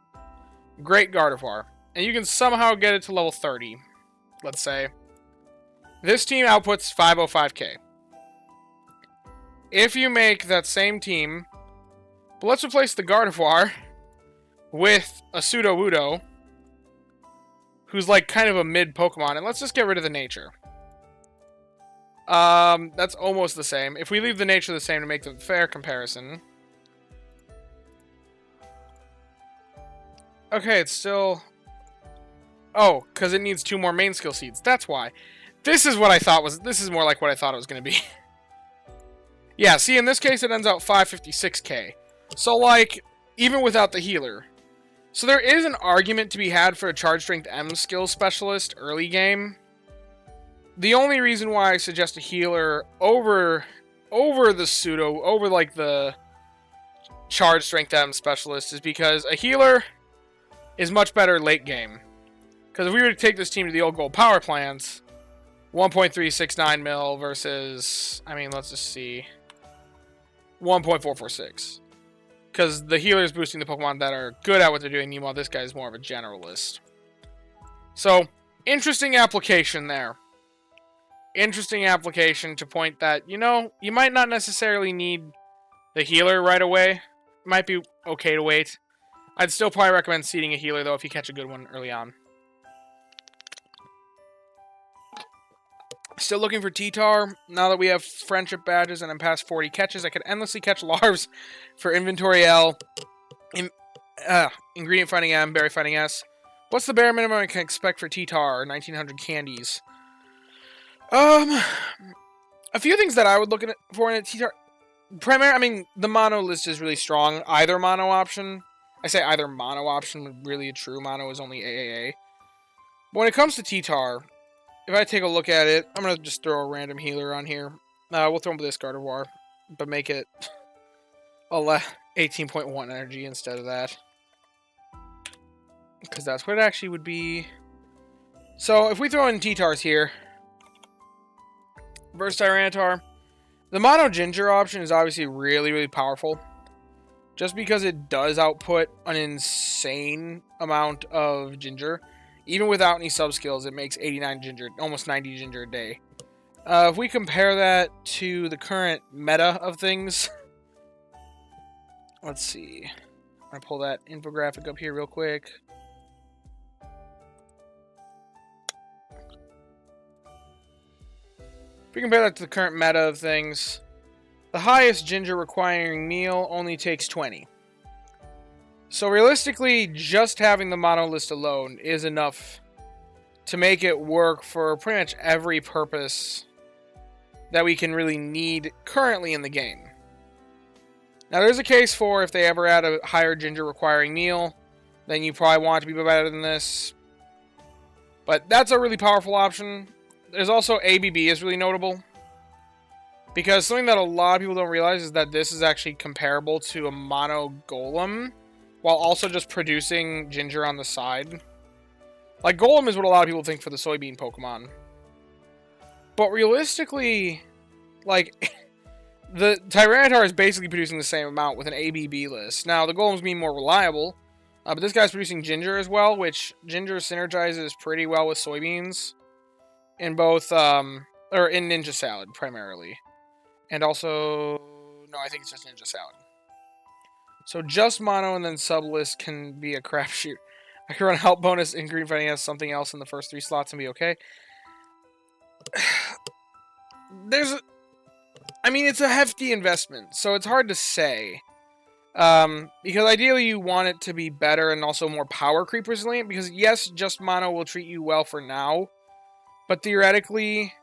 Speaker 1: great Gardevoir. And you can somehow get it to level 30, let's say. This team outputs 505k. If you make that same team, but let's replace the Gardevoir with a Sudowoodo, who's like kind of a mid Pokemon, and let's just get rid of the nature. That's almost the same. If we leave the nature the same to make the fair comparison. Okay, it's still... Oh, because it needs 2 more main skill seeds. That's why. This is what I thought was... This is more like what I thought it was going to be. Yeah, see, in this case, it ends out 556k. So, like, even without the healer. So there is an argument to be had for a Charge Strength M skill specialist early game. The only reason why I suggest a healer over the Charge Strength M specialist is because a healer is much better late game. Because if we were to take this team to the old gold power plants, 1.369 mil versus, I mean, let's just see, 1.446. Because the healer is boosting the Pokemon that are good at what they're doing, meanwhile this guy is more of a generalist. So, interesting application there. Interesting application to point that, you know, you might not necessarily need the healer right away. It might be okay to wait. I'd still probably recommend seeding a healer, though, if you catch a good one early on. Still looking for T-Tar. Now that we have friendship badges and I'm past 40 catches, I could endlessly catch larves for Inventory L, Ingredient Finding M, Berry Finding S. What's the bare minimum I can expect for T-Tar? 1900 candies. A few things that I would look for in a T-Tar. I mean, the mono list is really strong. Either mono option. I say either mono option, but really a true mono is only AAA. But when it comes to T-Tar, if I take a look at it, I'm going to just throw a random healer on here. We'll throw him with this Gardevoir, but make it 18.1 energy instead of that. Because that's what it actually would be. So, if we throw in T-Tars here, versus Tyranitar, the Mono Ginger option is obviously really, really powerful. Just because it does output an insane amount of Ginger. Even without any sub-skills, it makes 89 Ginger, almost 90 Ginger a day. If we compare that to the current meta of things, let's see. I'm going to pull that infographic up here real quick. If we compare that to the current meta of things, the highest Ginger requiring meal only takes 20. So realistically, just having the mono list alone is enough to make it work for pretty much every purpose that we can really need currently in the game. Now there's a case for if they ever add a higher Ginger requiring meal, then you probably want it to be better than this. But that's a really powerful option. There's also ABB is really notable. Because something that a lot of people don't realize is that this is actually comparable to a mono golem, while also just producing Ginger on the side. Like, golem is what a lot of people think for the soybean Pokemon. But realistically, like, the Tyranitar is basically producing the same amount with an ABB list. Now, the golems being more reliable, but this guy's producing Ginger as well, which Ginger synergizes pretty well with soybeans. In both, or in Ninja Salad, primarily. And also, no, I think it's just Ninja Salad. So just mono and then sub list can be a crapshoot. I can run help bonus in green fighting has something else in the first 3 slots and be okay. I mean, it's a hefty investment, so it's hard to say. Because ideally you want it to be better and also more power creep resilient, because yes, just mono will treat you well for now. But theoretically,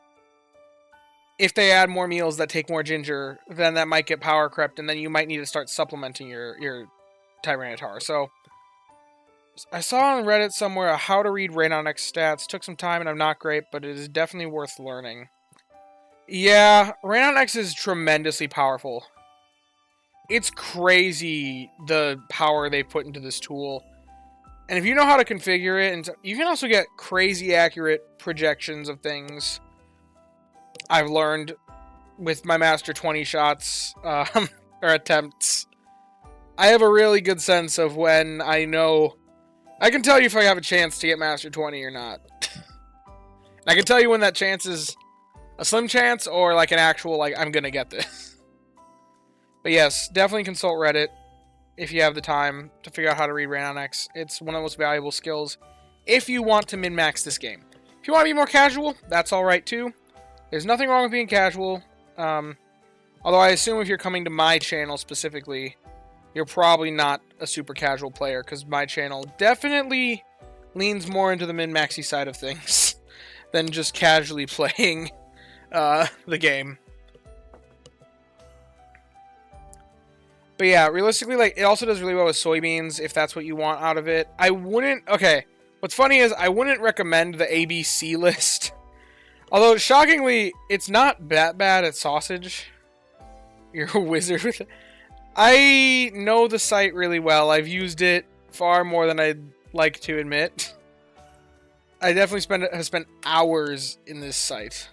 Speaker 1: if they add more meals that take more Ginger, then that might get power crept, and then you might need to start supplementing your Tyranitar. So, I saw on Reddit somewhere how to read RaionX stats. Took some time, and I'm not great, but it is definitely worth learning. Yeah, RaionX is tremendously powerful. It's crazy the power they put into this tool. And if you know how to configure it, and you can also get crazy accurate projections of things. I've learned with my Master 20 shots, or attempts. I have a really good sense of when I know... I can tell you if I have a chance to get Master 20 or not. And I can tell you when that chance is a slim chance, or like an actual, like, I'm gonna get this. But yes, definitely consult Reddit. If you have the time to figure out how to read RaionX. It's one of the most valuable skills if you want to min-max this game. If you want to be more casual, that's alright too. There's nothing wrong with being casual. Although I assume if you're coming to my channel specifically, you're probably not a super casual player, because my channel definitely leans more into the min-maxy side of things than just casually playing the game. But yeah, realistically, like, it also does really well with soybeans, if that's what you want out of it. I wouldn't... Okay, what's funny is I wouldn't recommend the ABC list. Although, shockingly, it's not that bad at sausage. You're a wizard with it. I know the site really well. I've used it far more than I'd like to admit. I definitely have spent hours in this site.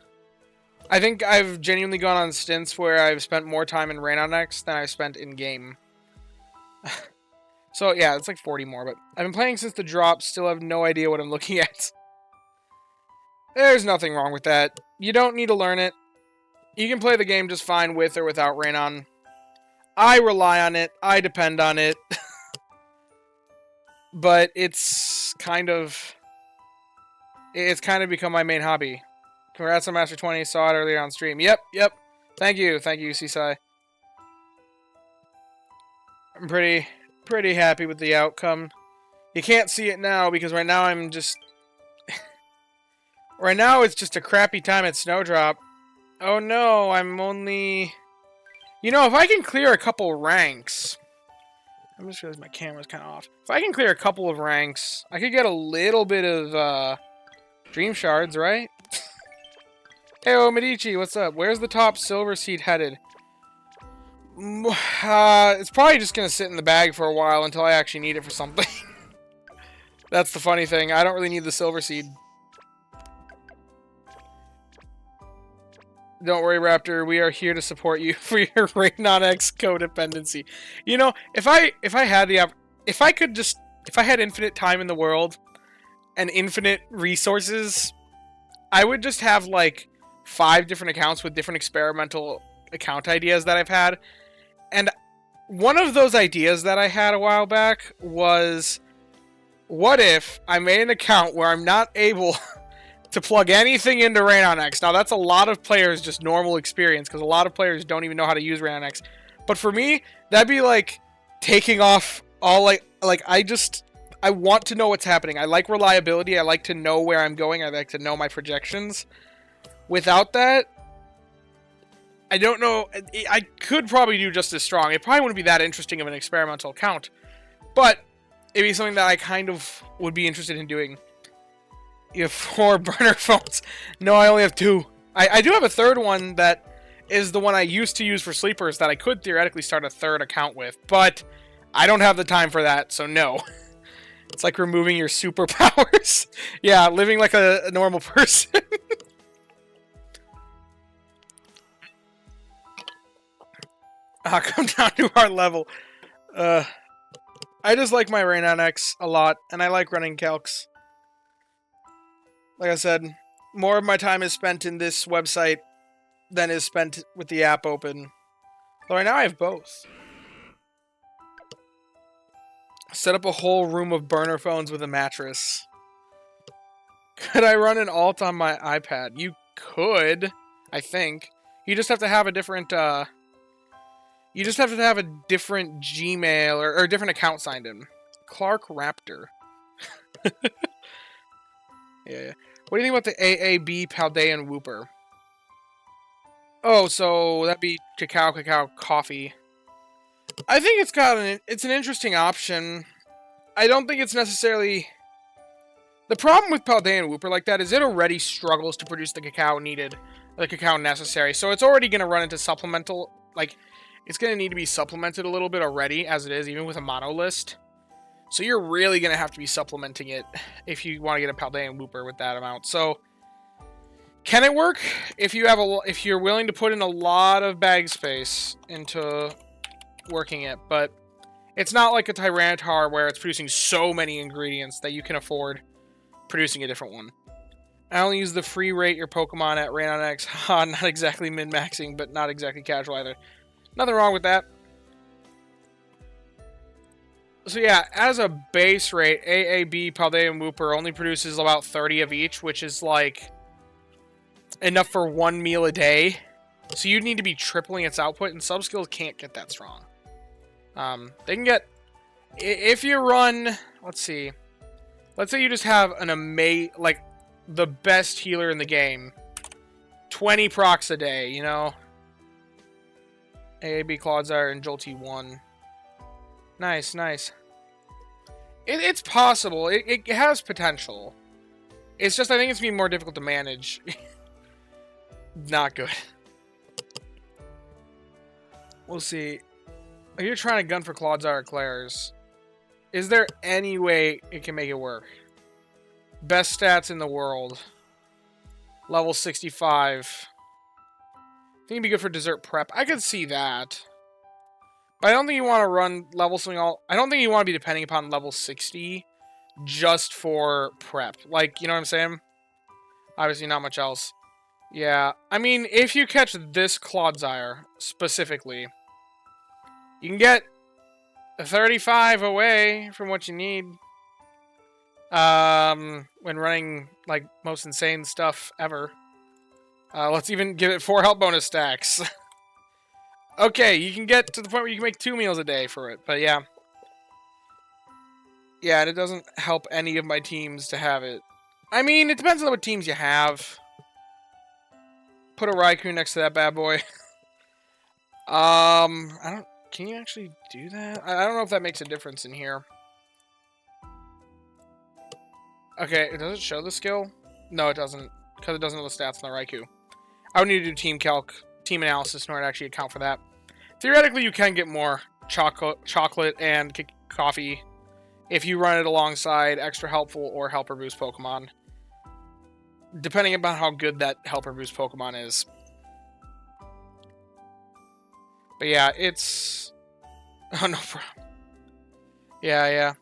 Speaker 1: I think I've genuinely gone on stints where I've spent more time in RaionX than I've spent in-game. So, yeah, it's like 40 more, but I've been playing since the drop, still have no idea what I'm looking at. There's nothing wrong with that. You don't need to learn it. You can play the game just fine with or without Rainon. I rely on it. I depend on it. But it's kind of become my main hobby. Congrats on Master 20. Saw it earlier on stream. Yep. Thank you, Seasai. I'm pretty happy with the outcome. You can't see it now because right now I'm just... right now it's just a crappy time at Snowdrop. Oh no, I'm only... You know, if I can clear a couple ranks... I just realized my camera's kind of off. If I can clear a couple of ranks, I could get a little bit of Dream Shards, right? Hey, Medici, what's up? Where's the top silver seed headed? It's probably just going to sit in the bag for a while until I actually need it for something. That's the funny thing. I don't really need the silver seed. Don't worry, Raptor. We are here to support you for your RaionX codependency. You know, if I had infinite time in the world and infinite resources, I would just have like 5 different accounts with different experimental account ideas that I've had. And one of those ideas that I had a while back was, what if I made an account where I'm not able to plug anything into RaionX? Now, that's a lot of players' just normal experience, because a lot of players don't even know how to use RaionX. But for me, that'd be like taking off all I want to know what's happening. I like reliability. I like to know where I'm going. I like to know my projections. Without that, I don't know. I could probably do just as strong. It probably wouldn't be that interesting of an experimental account, but it'd be something that I kind of would be interested in doing. You have 4 burner phones. No, I only have 2. I do have a third one that is the one I used to use for sleepers that I could theoretically start a third account with, but I don't have the time for that, so no. It's like removing your superpowers. Yeah, living like a normal person. Come down to our level. I just like my RaionX a lot, and I like running calcs. Like I said, more of my time is spent in this website than is spent with the app open. Though right now I have both. Set up a whole room of burner phones with a mattress. Could I run an alt on my iPad? You could, I think. You just have to have a different, you just have to have a different Gmail or a different account signed in. Clark Raptor. Yeah. What do you think about the AAB Paldean Whooper? Oh, so that'd be cacao coffee. I think it's an interesting option. I don't think it's necessarily... The problem with Paldean Whooper like that is it already struggles to produce the cacao needed, the cacao necessary. So it's already going to run into supplemental... Like, it's going to need to be supplemented a little bit already, as it is, even with a mono list. So you're really going to have to be supplementing it if you want to get a Paldean Whooper with that amount. So, can it work? If you're willing to put in a lot of bag space into working it, but it's not like a Tyranitar where it's producing so many ingredients that you can afford producing a different one. I only use the free rate your Pokemon at RaionX. Not exactly min-maxing, but not exactly casual either. Nothing wrong with that. So yeah, as a base rate, AAB Paldean Whooper only produces about 30 of each, which is like enough for 1 meal a day. So you need to be tripling its output, and subskills can't get that strong. They can get... If you run... Let's see. Let's say you just have an like, the best healer in the game. 20 procs a day, you know? AAB Clodsire and Jolty 1. Nice, nice. It's possible. It has potential. It's just, I think it's going to be more difficult to manage. Not good. We'll see. If you're trying to gun for Clodsire Claire's, is there any way it can make it work? Best stats in the world. Level 65. I think it'd be good for dessert prep. I could see that. But I don't think you want to run level something all... I don't think you want to be depending upon level 60 just for prep. Like, you know what I'm saying? Obviously not much else. Yeah. I mean, if you catch this Clodsire, specifically, you can get 35 away from what you need. When running, like, most insane stuff ever. Let's even give it 4 health bonus stacks. Okay, you can get to the point where you can make 2 meals a day for it, but yeah. Yeah, and it doesn't help any of my teams to have it. I mean, it depends on what teams you have. Put a Raikou next to that bad boy. I don't... Can you actually do that? I don't know if that makes a difference in here. Okay, does it show the skill? No, it doesn't, because it doesn't know the stats on the Raikou. I would need to do team analysis in order to actually account for that. Theoretically, you can get more chocolate and coffee if you run it alongside extra helpful or helper boost Pokemon, depending upon how good that helper boost Pokemon is. But yeah, it's... Oh, no problem. Yeah.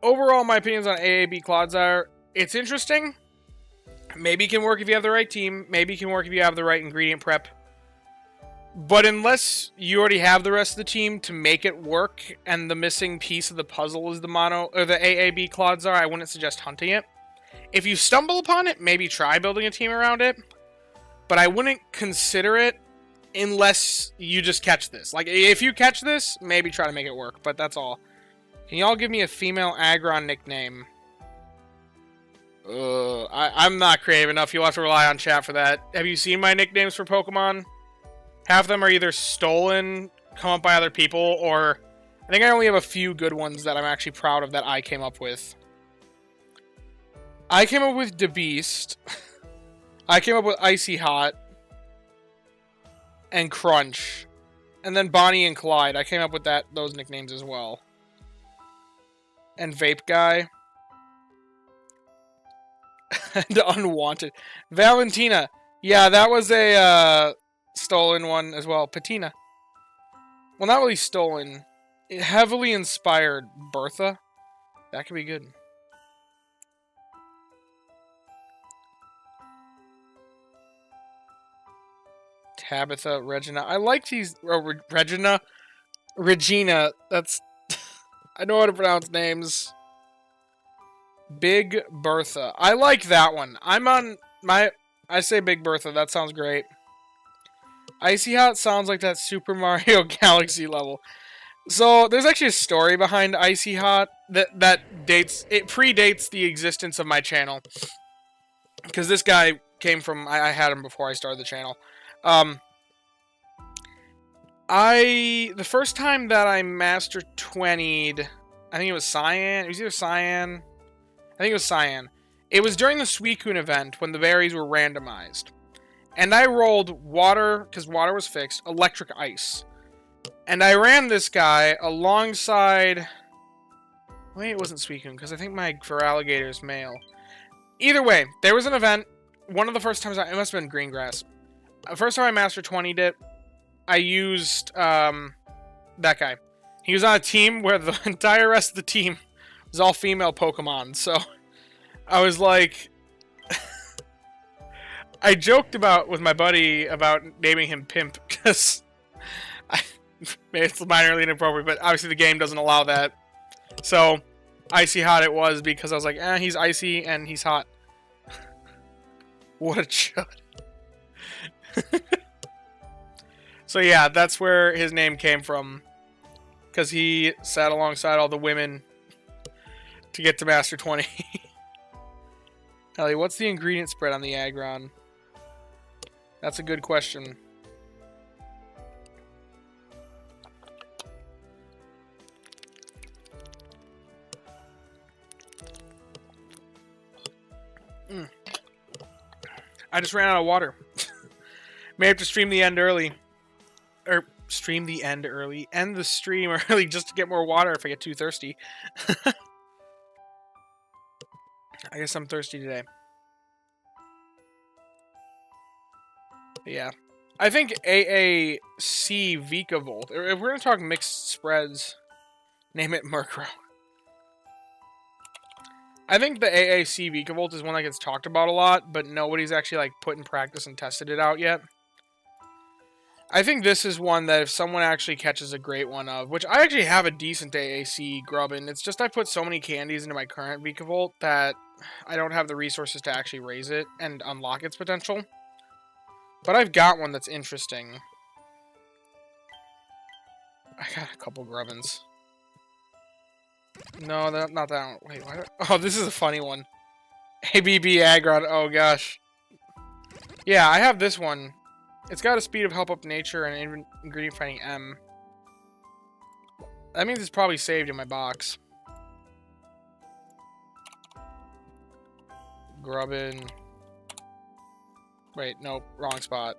Speaker 1: Overall, my opinions on AAB Clodsire, it's interesting. Maybe it can work if you have the right team. Maybe it can work if you have the right ingredient prep. But unless you already have the rest of the team to make it work, and the missing piece of the puzzle is the AAB Clodsire, I wouldn't suggest hunting it. If you stumble upon it, maybe try building a team around it. But I wouldn't consider it unless you just catch this. Like, if you catch this, maybe try to make it work. But that's all. Can y'all give me a female Aggron nickname? I'm not creative enough. You'll have to rely on chat for that. Have you seen my nicknames for Pokemon? Half of them are either stolen, come up by other people, or... I think I only have a few good ones that I'm actually proud of that I came up with. I came up with DeBeast. I came up with Icy Hot. And Crunch. And then Bonnie and Clyde. I came up with those nicknames as well. And Vape Guy. And Unwanted. Valentina. Yeah, that was a stolen one as well. Patina. Well, not really stolen. Heavily inspired. Bertha. That could be good. Tabitha, Regina. I like these. Regina. That's. I know how to pronounce names. Big Bertha. I like that one. I say Big Bertha. That sounds great. Icy Hot sounds like that Super Mario Galaxy level. So, there's actually a story behind Icy Hot that predates the existence of my channel. Because this guy came from... I had him before I started the channel. The first time that I Master 20'd, I think it was Cyan. It was either Cyan. I think it was Cyan. It was during the Suicune event when the berries were randomized. And I rolled water, because water was fixed, electric ice. And I ran this guy alongside... Wait, it wasn't Suicune, because I think my Feraligatr is male. Either way, there was an event. One of the first times, it must have been Greengrass. The first time I Master 20'd it, I used that guy. He was on a team where the entire rest of the team was all female Pokemon, so I was like... I joked with my buddy about naming him Pimp, because it's minorly inappropriate, but obviously the game doesn't allow that. So, Icy Hot it was, because I was like, he's icy and he's hot. What a chud. So yeah, that's where his name came from. Because he sat alongside all the women to get to Master 20. Ellie, what's the ingredient spread on the Aggron? That's a good question. I just ran out of water. May have to stream the end early. Or stream the end early. End the stream early just to get more water if I get too thirsty. I guess I'm thirsty today. But yeah. I think AAC Vikavolt. If we're going to talk mixed spreads, name it Murkrow. I think the AAC Vikavolt is one that gets talked about a lot, but nobody's actually like put in practice and tested it out yet. I think this is one that if someone actually catches a great one of, which I actually have a decent AAC Grubbin, it's just I put so many candies into my current Vikavolt that I don't have the resources to actually raise it and unlock its potential. But I've got one that's interesting. I got a couple Grubbins. No, not that one. Wait, why? Oh, this is a funny one. ABB Aggron. Oh, gosh. Yeah, I have this one. It's got a speed of Help Up Nature and ingredient finding M. That means it's probably saved in my box. Grubbin. Wait, nope. Wrong spot.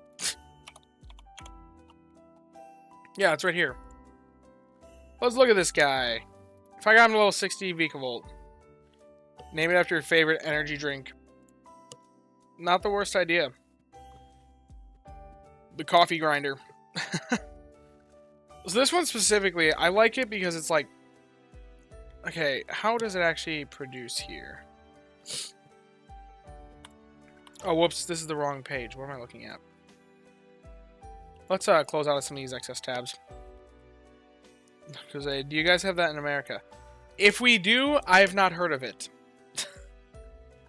Speaker 1: Yeah, it's right here. Let's look at this guy. If I got him to level 60 Vikavolt. Name it after your favorite energy drink. Not the worst idea. The coffee grinder. So this one specifically, I like it because it's like... Okay, how does it actually produce here? Oh, whoops, this is the wrong page. What am I looking at? Let's close out some of these excess tabs. Because do you guys have that in America? If we do, I have not heard of it.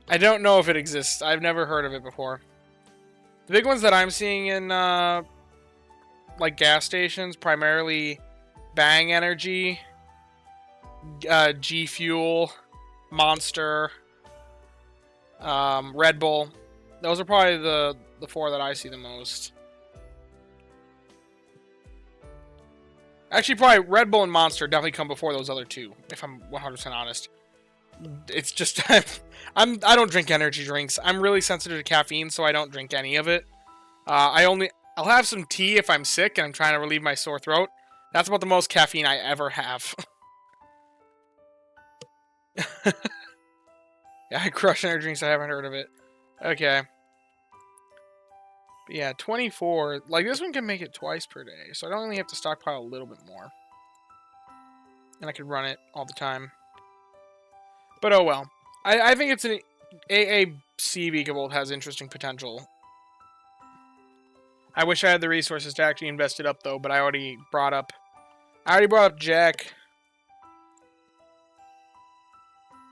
Speaker 1: I don't know if it exists. I've never heard of it before. The big ones that I'm seeing in like gas stations, primarily Bang Energy, G Fuel, Monster, Red Bull. Those are probably the four that I see the most. Actually, probably Red Bull and Monster definitely come before those other two, if I'm 100% honest. It's just I don't drink energy drinks. I'm really sensitive to caffeine, so I don't drink any of it. I'll have some tea if I'm sick and I'm trying to relieve my sore throat. That's about the most caffeine I ever have. Yeah, I crush energy drinks. I haven't heard of it. Okay. But yeah, 24. Like, this one can make it twice per day, so I don't only have to stockpile a little bit more. And I could run it all the time. But oh well. I think it's an AAC Vikavolt has interesting potential. I wish I had the resources to actually invest it up, though, but I already brought up Jack,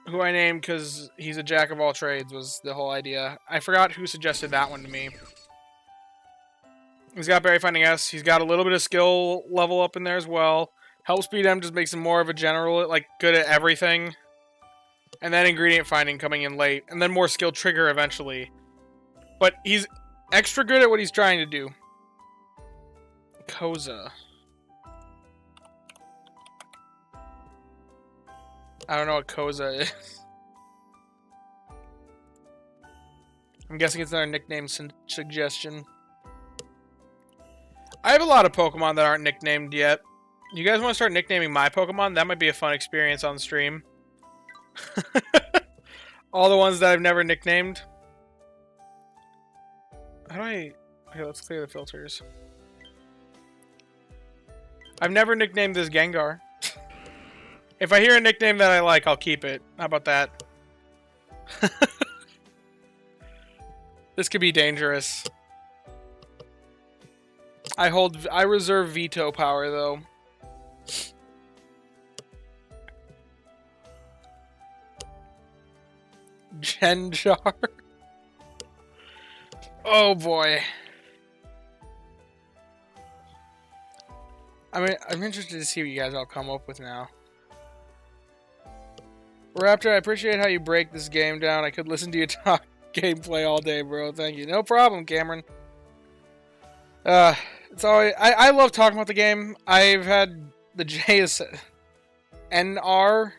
Speaker 1: who I named because he's a jack of all trades, was the whole idea. I forgot who suggested that one to me. He's got Berry Finding S. He's got a little bit of skill level up in there as well. Help Speed M just makes him more of a general, like, good at everything. And then Ingredient Finding coming in late. And then more Skill Trigger eventually. But he's extra good at what he's trying to do. Koza. I don't know what Koza is. I'm guessing it's another nickname suggestion. I have a lot of Pokemon that aren't nicknamed yet. You guys want to start nicknaming my Pokemon? That might be a fun experience on stream. All the ones that I've never nicknamed. How do I... Okay, let's clear the filters. I've never nicknamed this Gengar. If I hear a nickname that I like, I'll keep it. How about that? This could be dangerous. I reserve veto power, though. Genjar. Oh boy. I mean, I'm interested to see what you guys all come up with now. Raptor, I appreciate how you break this game down. I could listen to you talk gameplay all day, bro. Thank you. No problem, Cameron. It's always I love talking about the game. I've had the J is NR.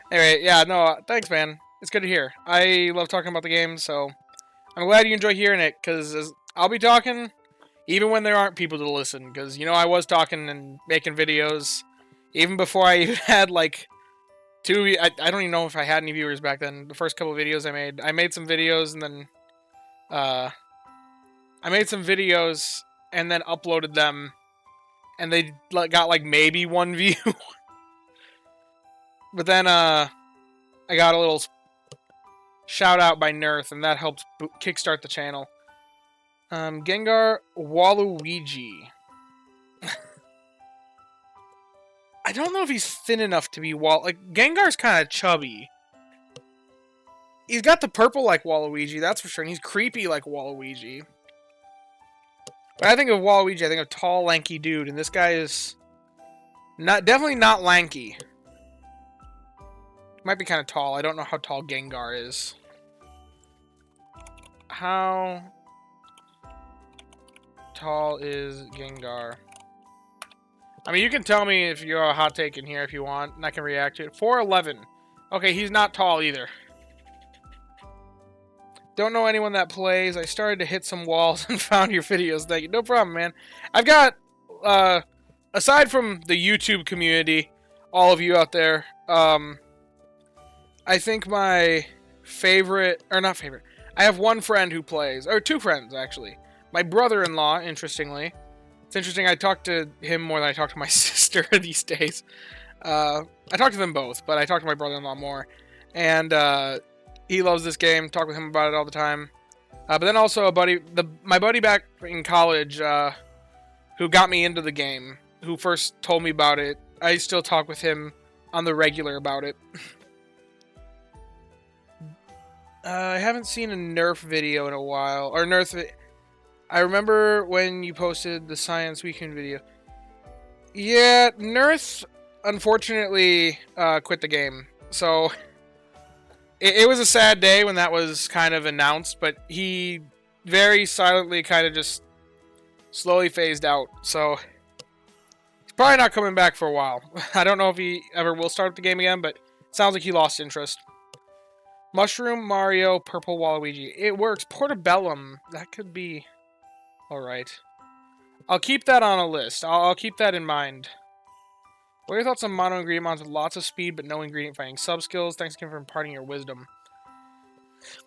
Speaker 1: Anyway, yeah, no, thanks, man. It's good to hear. I love talking about the game, so I'm glad you enjoy hearing it, because I'll be talking even when there aren't people to listen, because, you know, I was talking and making videos even before I even had, like, I don't even know if I had any viewers back then. The first couple of videos I made some videos, and then, I made some videos, and then uploaded them, and they got, like, maybe one view. But then, I got a little shout out by Nerth, and that helped kickstart the channel. Gengar Waluigi. I don't know if he's thin enough to be like, Gengar's kind of chubby. He's got the purple like Waluigi, that's for sure, and he's creepy like Waluigi. But I think of Waluigi, I think of tall, lanky dude, and this guy is definitely not lanky. Might be kind of tall. I don't know how tall Gengar is. How tall is Gengar? I mean, you can tell me if you're a hot take in here if you want, and I can react to it. 4'11". Okay, he's not tall either. Don't know anyone that plays. I started to hit some walls and found your videos. Thank you. No problem, man. I've got, aside from the YouTube community, all of you out there, I think my favorite, or not favorite, I have one friend who plays, or two friends, actually. My brother-in-law, interestingly. It's interesting, I talk to him more than I talk to my sister these days. I talk to them both, but I talk to my brother-in-law more. And, he loves this game, talk with him about it all the time. But then also a buddy, my buddy back in college, who got me into the game, who first told me about it. I still talk with him on the regular about it. I haven't seen a Nerf video in a while. Or I remember when you posted the Science Weekend video. Yeah, Nerf, unfortunately, quit the game. So, it was a sad day when that was kind of announced, but he very silently kind of just slowly phased out. So, he's probably not coming back for a while. I don't know if he ever will start up the game again, but it sounds like he lost interest. Mushroom, Mario, Purple Waluigi. It works. Portobellum. That could be alright. I'll keep that on a list. I'll keep that in mind. What are your thoughts on mono ingredient mons with lots of speed but no ingredient finding sub-skills? Thanks again for imparting your wisdom.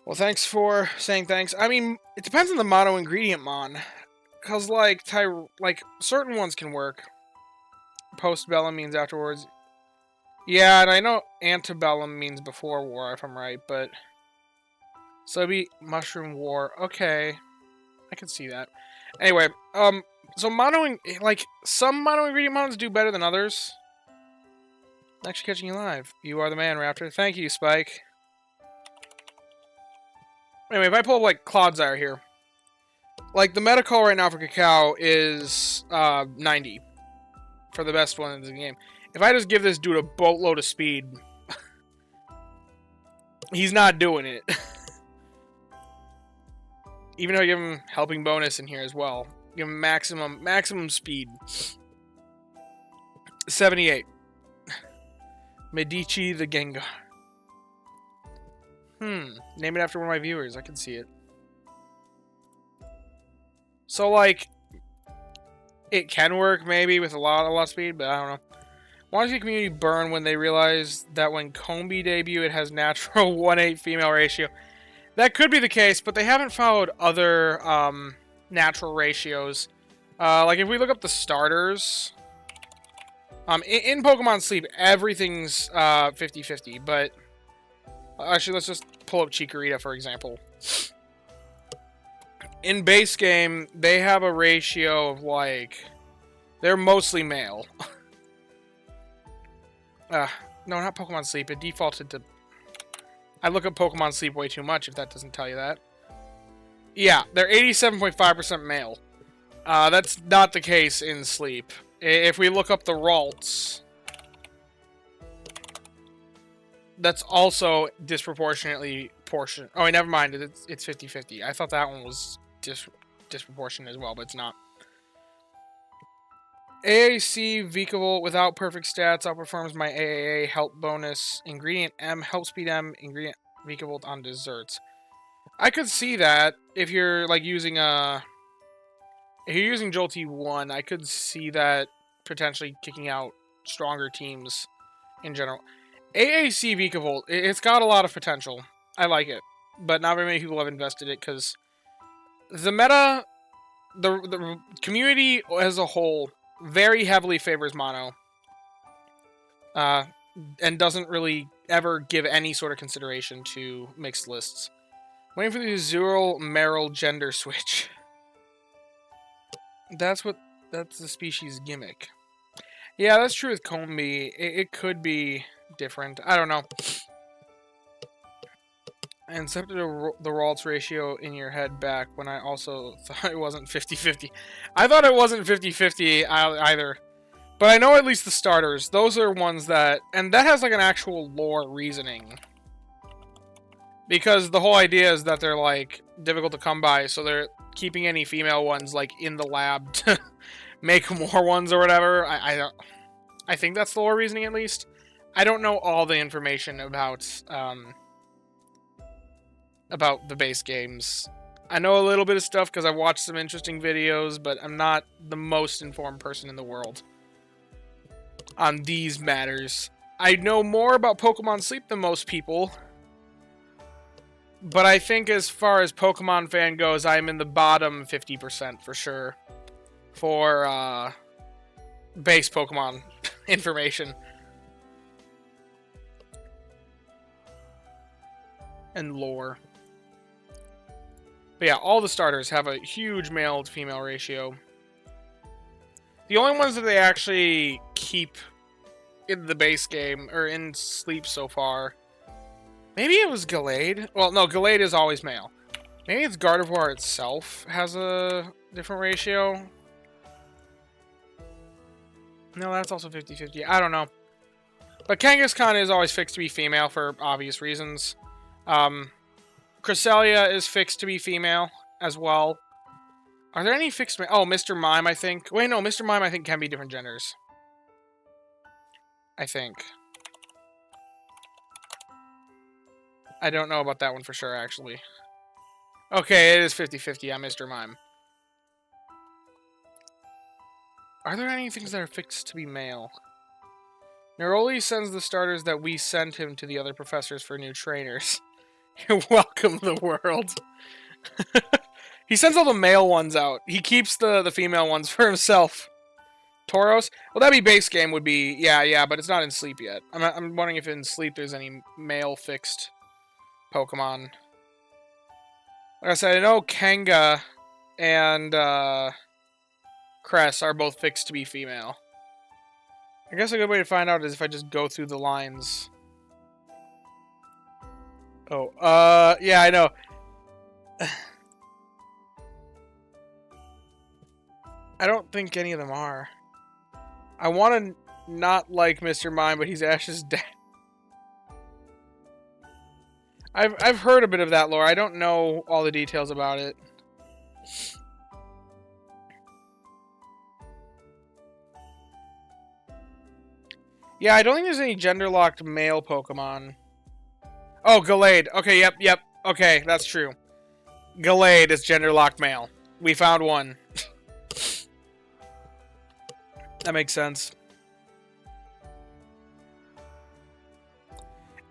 Speaker 1: Well, thanks for saying thanks. I mean, it depends on the mono ingredient mon. Because, like, certain ones can work. Postbellum means afterwards. Yeah, and I know antebellum means before war, if I'm right, but... So it'd be Mushroom War. Okay. I can see that. Anyway, so some mono ingredient mons do better than others. Actually catching you live. You are the man, Raptor. Thank you, Spike. Anyway, if I pull up, like, Clodsire here. Like, the meta call right now for Cacao is, 90. For the best one in the game. If I just give this dude a boatload of speed, he's not doing it. Even though I give him helping bonus in here as well. Give him maximum speed. 78. Medici the Gengar. Name it after one of my viewers. I can see it. So, like, it can work maybe with a lot of speed, but I don't know. Why does the community burn when they realize that when Combee debut it has natural 1:8 female ratio? That could be the case, but they haven't followed other natural ratios. Like if we look up the starters, in Pokemon Sleep everything's 50-50, but actually let's just pull up Chikorita for example. In base game, they have a ratio of like they're mostly male. No, not Pokemon Sleep. It defaulted to... I look up Pokemon Sleep way too much, if that doesn't tell you that. Yeah, they're 87.5% male. That's not the case in Sleep. If we look up the Ralts, that's also disproportionately portioned. Oh, wait, never mind. It's 50-50. I thought that one was disproportionate as well, but it's not. AAC Vikavolt without perfect stats outperforms my AAA help bonus. Ingredient M, help speed M, ingredient Vikavolt on desserts. I could see that if you're like using if you're using Jolty 1, I could see that potentially kicking out stronger teams in general. AAC Vikavolt, it's got a lot of potential. I like it, but not very many people have invested it because the meta, the community as a whole very heavily favors mono. And doesn't really ever give any sort of consideration to mixed lists. Waiting for the Azurill Meryl gender switch. That's the species gimmick. Yeah, that's true with Combee. It could be different. I don't know. And set the Ralts ratio in your head back when I also thought it wasn't 50-50. I thought it wasn't 50-50 either. But I know at least the starters. Those are ones that... And that has like an actual lore reasoning. Because the whole idea is that they're like difficult to come by. So they're keeping any female ones like in the lab to make more ones or whatever. I think that's the lore reasoning at least. I don't know all the information about... about the base games. I know a little bit of stuff because I've watched some interesting videos, but I'm not the most informed person in the world on these matters. I know more about Pokemon Sleep than most people, but I think as far as Pokemon fan goes, I'm in the bottom 50% for sure for base Pokemon information. And lore. But yeah, all the starters have a huge male to female ratio. The only ones that they actually keep in the base game, or in Sleep so far, maybe it was Gallade. Well, no, Gallade is always male. Maybe it's Gardevoir itself has a different ratio. No, that's also 50-50. I don't know. But Kangaskhan is always fixed to be female for obvious reasons. Cresselia is fixed to be female as well. Are there any fixed... Oh, Mr. Mime, I think. Wait, no, Mr. Mime, I think, can be different genders. I think. I don't know about that one for sure, actually. Okay, it is 50-50 on Mr. Mime. Are there any things that are fixed to be male? Neroli sends the starters that we sent him to the other professors for new trainers. You're welcome, the world. He sends all the male ones out. He keeps the female ones for himself. Tauros? Well, that'd be base game would be... Yeah, but it's not in Sleep yet. I'm wondering if in Sleep there's any male fixed Pokemon. Like I said, I know Kanga and Cress are both fixed to be female. I guess a good way to find out is if I just go through the lines. Oh, yeah, I know. I don't think any of them are. I want to not like Mr. Mime, but he's Ash's dad. I've heard a bit of that lore. I don't know all the details about it. Yeah, I don't think there's any gender-locked male Pokemon. Oh, Gallade. Okay, yep. Okay, that's true. Gallade is gender-locked male. We found one. That makes sense.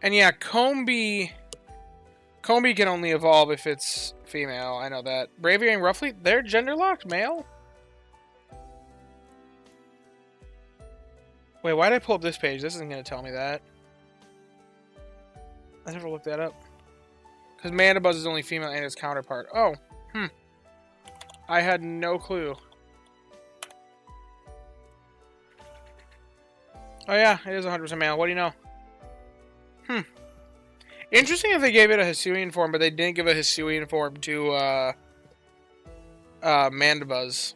Speaker 1: And yeah, Combee can only evolve if it's female. I know that. Braviary and Ruffly, they're gender-locked male? Wait, why did I pull up this page? This isn't going to tell me that. I never looked that up. Because Mandibuzz is only female and its counterpart. Oh, I had no clue. Oh yeah, it is 100% male. What do you know? Interesting if they gave it a Hisuian form, but they didn't give a Hisuian form to Mandibuzz.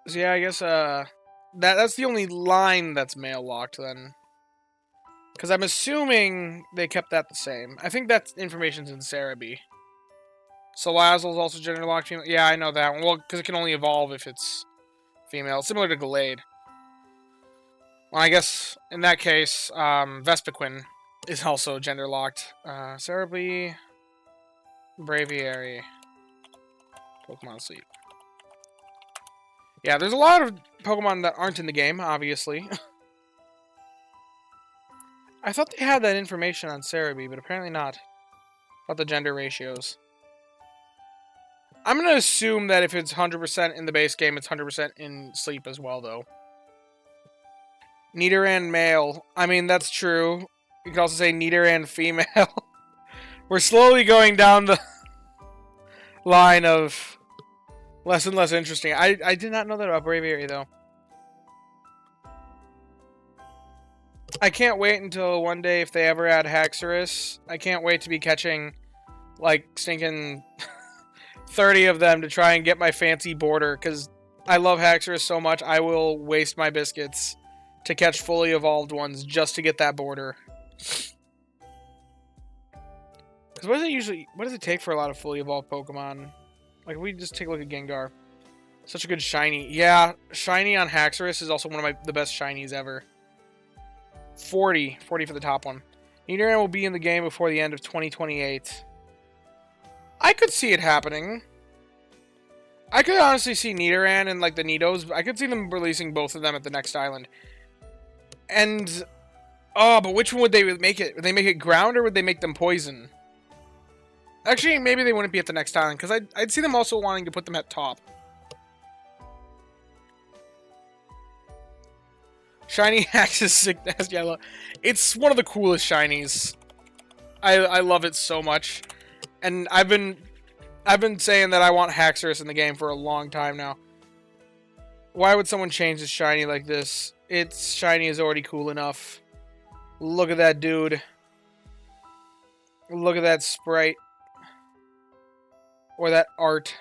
Speaker 1: So yeah, I guess that's the only line that's male locked then. Because I'm assuming they kept that the same. I think that information's in Cerebi. Salazzle's also gender locked female. Yeah, I know that one. Well, because it can only evolve if it's female. Similar to Gallade. Well, I guess in that case, Vespiquen is also gender locked. Cerebi, Braviary, Pokemon Sleep. Yeah, there's a lot of Pokemon that aren't in the game, obviously. I thought they had that information on Cerebi, but apparently not. About the gender ratios. I'm going to assume that if it's 100% in the base game, it's 100% in Sleep as well, though. Nidoran male. I mean, that's true. You could also say Nidoran female. We're slowly going down the line of less and less interesting. I did not know that about Braviary, though. I can't wait until one day if they ever add Haxorus. I can't wait to be catching, like, stinking 30 of them to try and get my fancy border, because I love Haxorus so much, I will waste my biscuits to catch fully evolved ones just to get that border. Because what does it take for a lot of fully evolved Pokemon? Like, we just take a look at Gengar. Such a good shiny. Yeah, shiny on Haxorus is also one of the best shinies ever. 40 for the top one. Nidoran will be in the game before the end of 2028. I could see it happening. I could honestly see Nidoran and like the Nidos. I could see them releasing both of them at the next island. And oh, but which one would they make it? Would they make it ground or would they make them poison? Actually, maybe they wouldn't be at the next island because I'd see them also wanting to put them at top. Shiny Axis sick as yellow. It's one of the coolest shinies. I love it so much. And I've been saying that I want Haxorus in the game for a long time now. Why would someone change this shiny like this? Its shiny is already cool enough. Look at that dude. Look at that sprite. Or that art.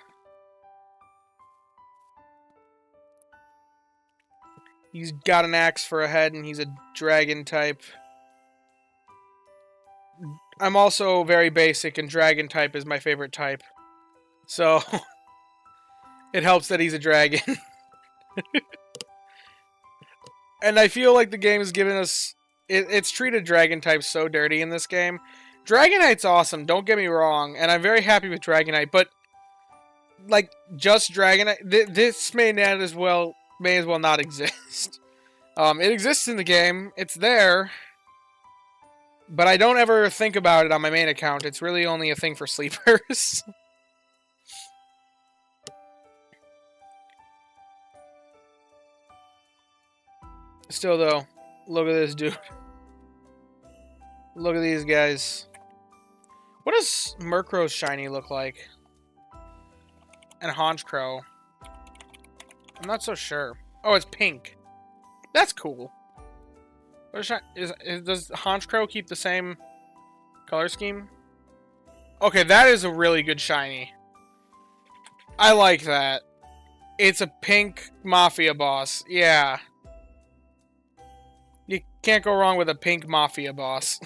Speaker 1: He's got an axe for a head and he's a dragon type. I'm also very basic and dragon type is my favorite type. So, it helps that he's a dragon. And I feel like the game has given us... It's treated dragon types so dirty in this game. Dragonite's awesome, don't get me wrong. And I'm very happy with Dragonite, but... like, just Dragonite... This may as well not exist. It exists in the game. It's there. But I don't ever think about it on my main account. It's really only a thing for sleepers. Still, though, look at this dude. Look at these guys. What does Murkrow's shiny look like? And Honchkrow. I'm not so sure. Oh, it's pink. That's cool. Does Honchkrow keep the same color scheme? Okay, that is a really good shiny. I like that. It's a pink Mafia boss. Yeah. You can't go wrong with a pink Mafia boss.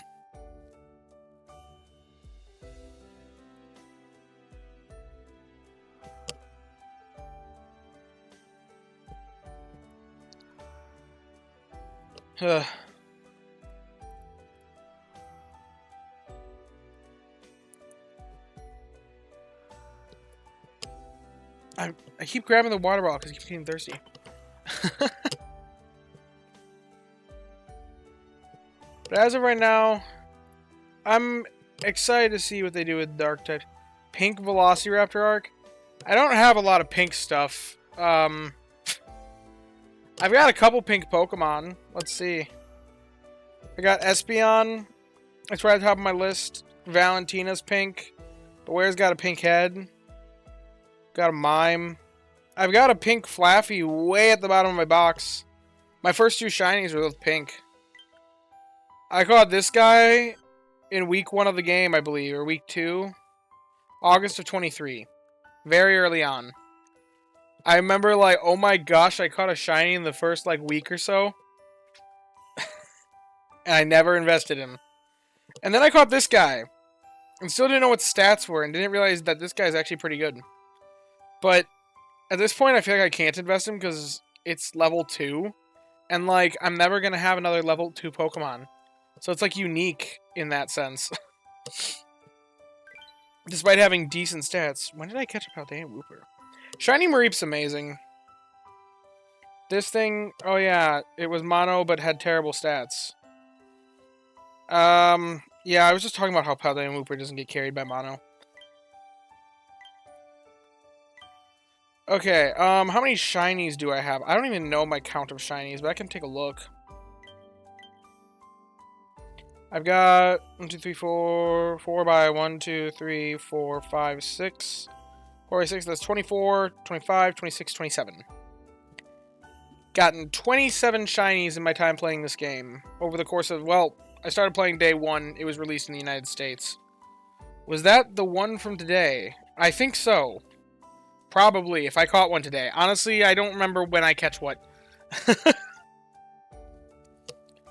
Speaker 1: I keep grabbing the water bottle because I keep getting thirsty. But as of right now, I'm excited to see what they do with Dark type. Pink Velociraptor arc. I don't have a lot of pink stuff. I've got a couple pink Pokemon. Let's see. I got Espeon. It's right at the top of my list. Valentina's pink. Beware's got a pink head. Got a Mime. I've got a pink Flaffy way at the bottom of my box. My first two shinies were with pink. I caught this guy in week 1 of the game, I believe, or week 2. August of 23. Very early on. I remember, like, oh my gosh, I caught a shiny in the first, like, week or so. And I never invested him. And then I caught this guy. And still didn't know what stats were, and didn't realize that this guy's actually pretty good. But at this point, I feel like I can't invest him because it's level 2. And, like, I'm never going to have another level 2 Pokemon. So it's, like, unique in that sense. Despite having decent stats. When did I catch a Paldean Wooper? Shiny Mareep's amazing. This thing, oh yeah, it was mono but had terrible stats. Yeah, I was just talking about how Paldean Wooper doesn't get carried by mono. Okay, how many shinies do I have? I don't even know my count of shinies, but I can take a look. I've got 1, 2, 3, 4 by 1, 2, 3, 4, 5, 6. 4 by 6, that's 24, 25, 26, 27. Gotten 27 shinies in my time playing this game. Over the course of, well, I started playing day 1. It was released in the United States. Was that the one from today? I think so. Probably, if I caught one today. Honestly, I don't remember when I catch what.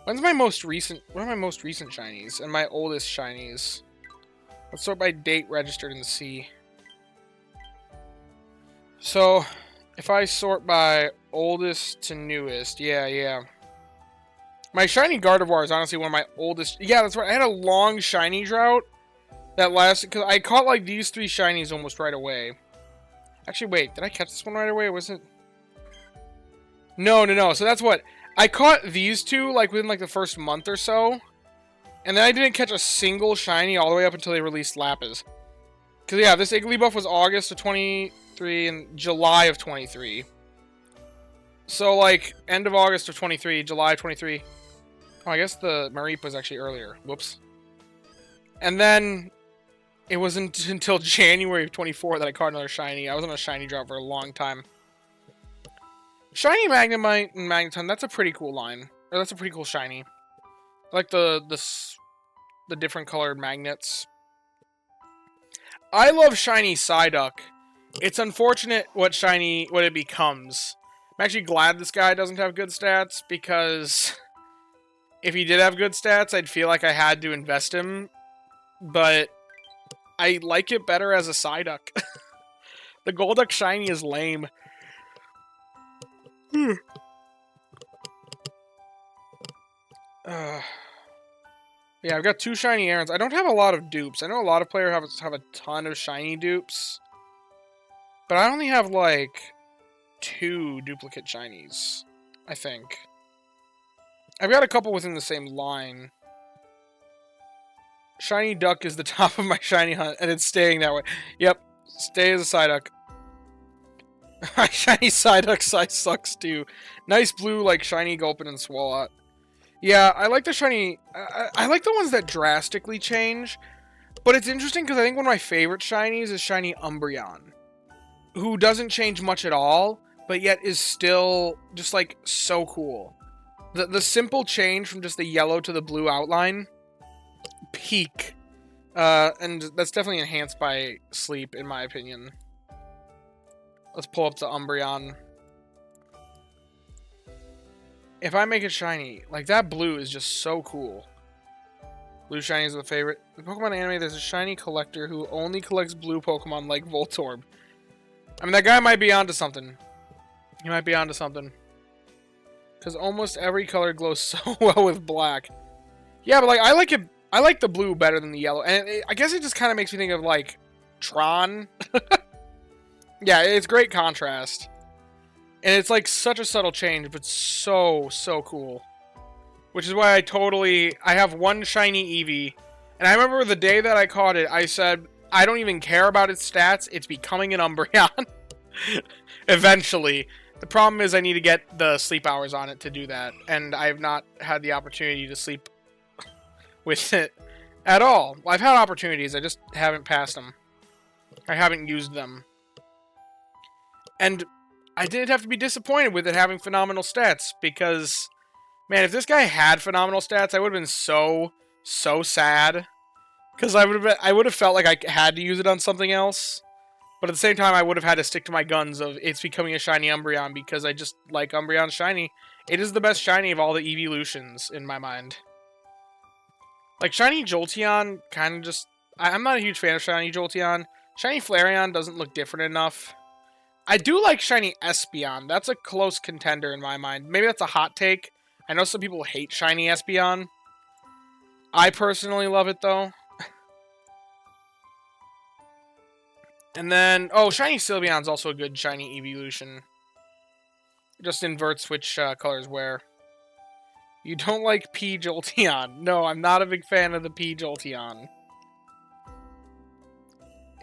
Speaker 1: When's my most recent... What are my most recent shinies? And my oldest shinies? Let's sort by date registered and see. So, If I sort by oldest to newest, yeah. My shiny Gardevoir is honestly one of my oldest. Yeah, that's right. I had a long shiny drought that lasted because I caught like these 3 shinies almost right away. Actually, wait, did I catch this one right away? Or was it? No. So that's what I caught these 2 like within like the first month or so, and then I didn't catch a single shiny all the way up until they released Lapis. Because yeah, this Igglybuff was August of 23 and July of 23. So like end of August of 23, July of 23. Oh, I guess the Mareep was actually earlier. Whoops. And then it wasn't until January of 24 that I caught another shiny. I was on a shiny drought for a long time. Shiny Magnemite and Magneton, that's a pretty cool line. Or that's a pretty cool shiny. I like the different colored magnets. I love shiny Psyduck. It's unfortunate what it becomes. I'm actually glad this guy doesn't have good stats, because if he did have good stats, I'd feel like I had to invest him. But I like it better as a Psyduck. The Golduck shiny is lame. Yeah, I've got 2 shiny errands. I don't have a lot of dupes. I know a lot of players have a ton of shiny dupes. But I only have, like, 2 duplicate shinies, I think. I've got a couple within the same line. Shiny Duck is the top of my shiny hunt, and it's staying that way. Yep, stay as a Psyduck. My shiny Psyduck size sucks, too. Nice blue, like, shiny Gulpin and Swalot. Yeah, I like the shiny... I like the ones that drastically change. But it's interesting because I think one of my favorite shinies is shiny Umbreon, who doesn't change much at all, but yet is still just, like, so cool. The simple change from just the yellow to the blue outline, peak. And that's definitely enhanced by sleep, in my opinion. Let's pull up the Umbreon. If I make it shiny, like, that blue is just so cool. Blue shiny is the favorite. In the Pokemon anime, there's a shiny collector who only collects blue Pokemon like Voltorb. I mean, that guy might be onto something. He might be onto something. Because almost every color glows so well with black. Yeah, but, like, I like the blue better than the yellow. And I guess it just kind of makes me think of, like, Tron. Yeah, it's great contrast. And it's, like, such a subtle change, but so cool. Which is why I have 1 shiny Eevee. And I remember the day that I caught it, I said, I don't even care about its stats. It's becoming an Umbreon. Eventually. The problem is I need to get the sleep hours on it to do that. And I have not had the opportunity to sleep with it at all. Well, I've had opportunities, I just haven't passed them. I haven't used them. And I did have to be disappointed with it having phenomenal stats, because, man, if this guy had phenomenal stats, I would have been so sad. Because I would have felt like I had to use it on something else. But at the same time, I would have had to stick to my guns of it's becoming a shiny Umbreon, because I just like Umbreon shiny. It is the best shiny of all the evolutions, in my mind. Like, shiny Jolteon kind of just... I'm not a huge fan of shiny Jolteon. Shiny Flareon doesn't look different enough. I do like shiny Espeon. That's a close contender in my mind. Maybe that's a hot take. I know some people hate shiny Espeon. I personally love it, though. And then... Oh, shiny Sylveon's also a good shiny evolution. It just inverts which colors wear. You don't like P. Jolteon. No, I'm not a big fan of the P. Jolteon.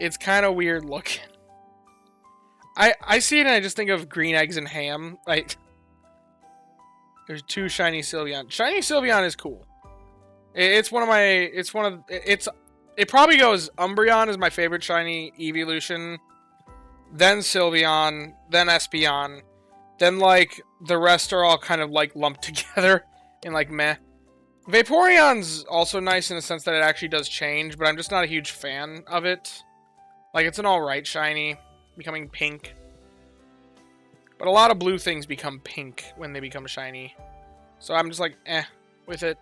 Speaker 1: It's kind of weird looking. I see it and I just think of green eggs and ham. Like, there's 2 shiny Sylveon. Shiny Sylveon is cool. It probably goes Umbreon is my favorite shiny evolution, then Sylveon, then Espeon, then, like, the rest are all kind of, like, lumped together in, like, meh. Vaporeon's also nice in the sense that it actually does change, but I'm just not a huge fan of it. Like, it's an alright shiny, becoming pink. But a lot of blue things become pink when they become shiny. So I'm just like, with it.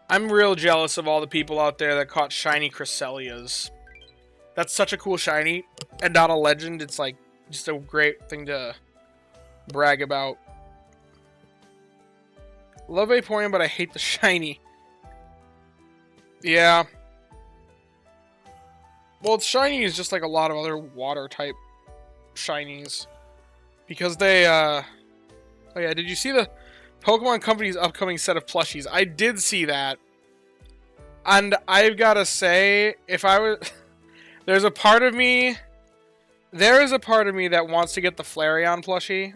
Speaker 1: I'm real jealous of all the people out there that caught shiny Cresselias. That's such a cool shiny, and not a legend. It's like just a great thing to brag about. Love Vaporeon, but I hate the shiny. Yeah. Well, it's shiny is just like a lot of other water type shinies. Because they, oh yeah, did you see the Pokemon Company's upcoming set of plushies? I did see that. And I've gotta say, if I was... there is a part of me that wants to get the Flareon plushie.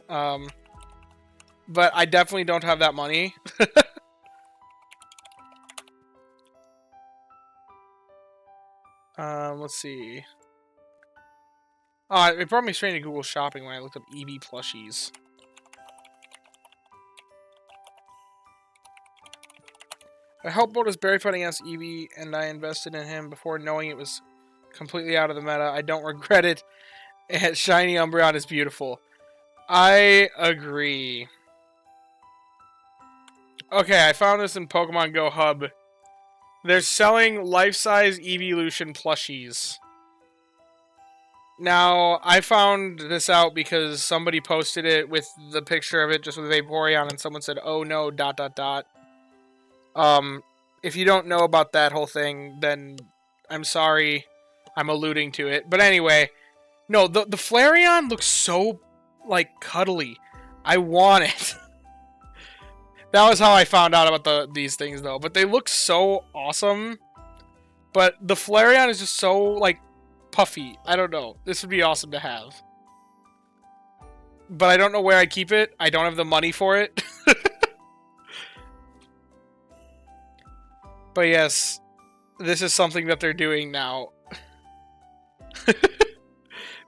Speaker 1: But I definitely don't have that money. Let's see. Oh, it brought me straight to Google Shopping when I looked up EV plushies. I helped build his berry fighting ass Eevee, and I invested in him before knowing it was completely out of the meta. I don't regret it. And shiny Umbreon is beautiful. I agree. Okay, I found this in Pokemon Go Hub. They're selling life-size Evolution plushies. Now, I found this out because somebody posted it with the picture of it just with Vaporeon, and someone said, "Oh no, ... If you don't know about that whole thing, then I'm sorry. I'm alluding to it. But anyway, no, the Flareon looks so, like, cuddly. I want it. That was how I found out about these things, though. But they look so awesome. But the Flareon is just so, like, puffy. I don't know. This would be awesome to have. But I don't know where I keep it. I don't have the money for it. But yes, this is something that they're doing now.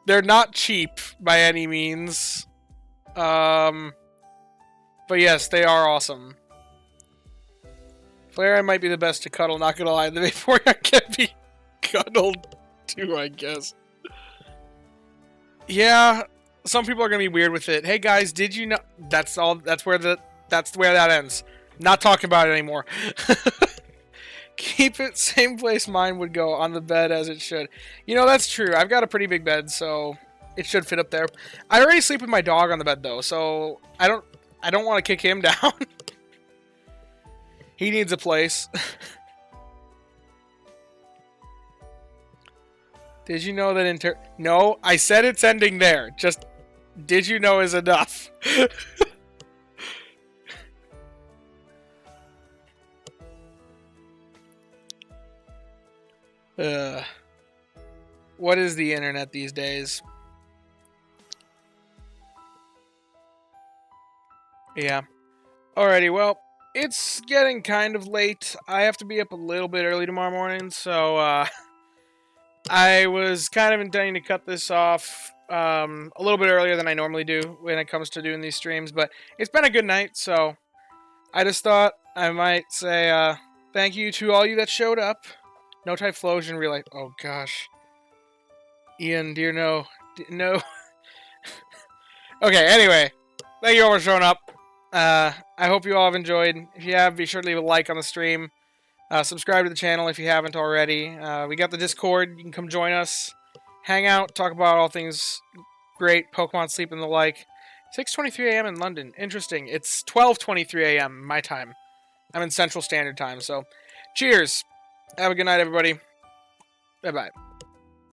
Speaker 1: They're not cheap by any means. But yes, they are awesome. Flareon might be the best to cuddle, not gonna lie. The Vaporeon can be cuddled too, I guess. Yeah, some people are gonna be weird with it. Hey guys, did you know? That's all. That's where that ends. Not talking about it anymore. Keep it same place mine would go, on the bed as it should. You know, that's true. I've got a pretty big bed, so it should fit up there. I already sleep with my dog on the bed, though, so I don't want to kick him down. He needs a place. Did you know that No, I said it's ending there. Just, did you know is enough. What is the internet these days? Yeah. Alrighty, well, it's getting kind of late. I have to be up a little bit early tomorrow morning, so, I was kind of intending to cut this off, a little bit earlier than I normally do when it comes to doing these streams, but it's been a good night, so I just thought I might say, thank you to all you that showed up. No Typhlosion, real life. Oh gosh. Ian, dear no. No. Okay, anyway. Thank you all for showing up. I hope you all have enjoyed. If you have, be sure to leave a like on the stream. Subscribe to the channel if you haven't already. We got the Discord. You can come join us. Hang out, talk about all things great, Pokemon Sleep and the like. 6:23 a.m. in London. Interesting. It's 12:23 a.m. my time. I'm in Central Standard Time, so cheers. Have a good night, everybody. Bye-bye.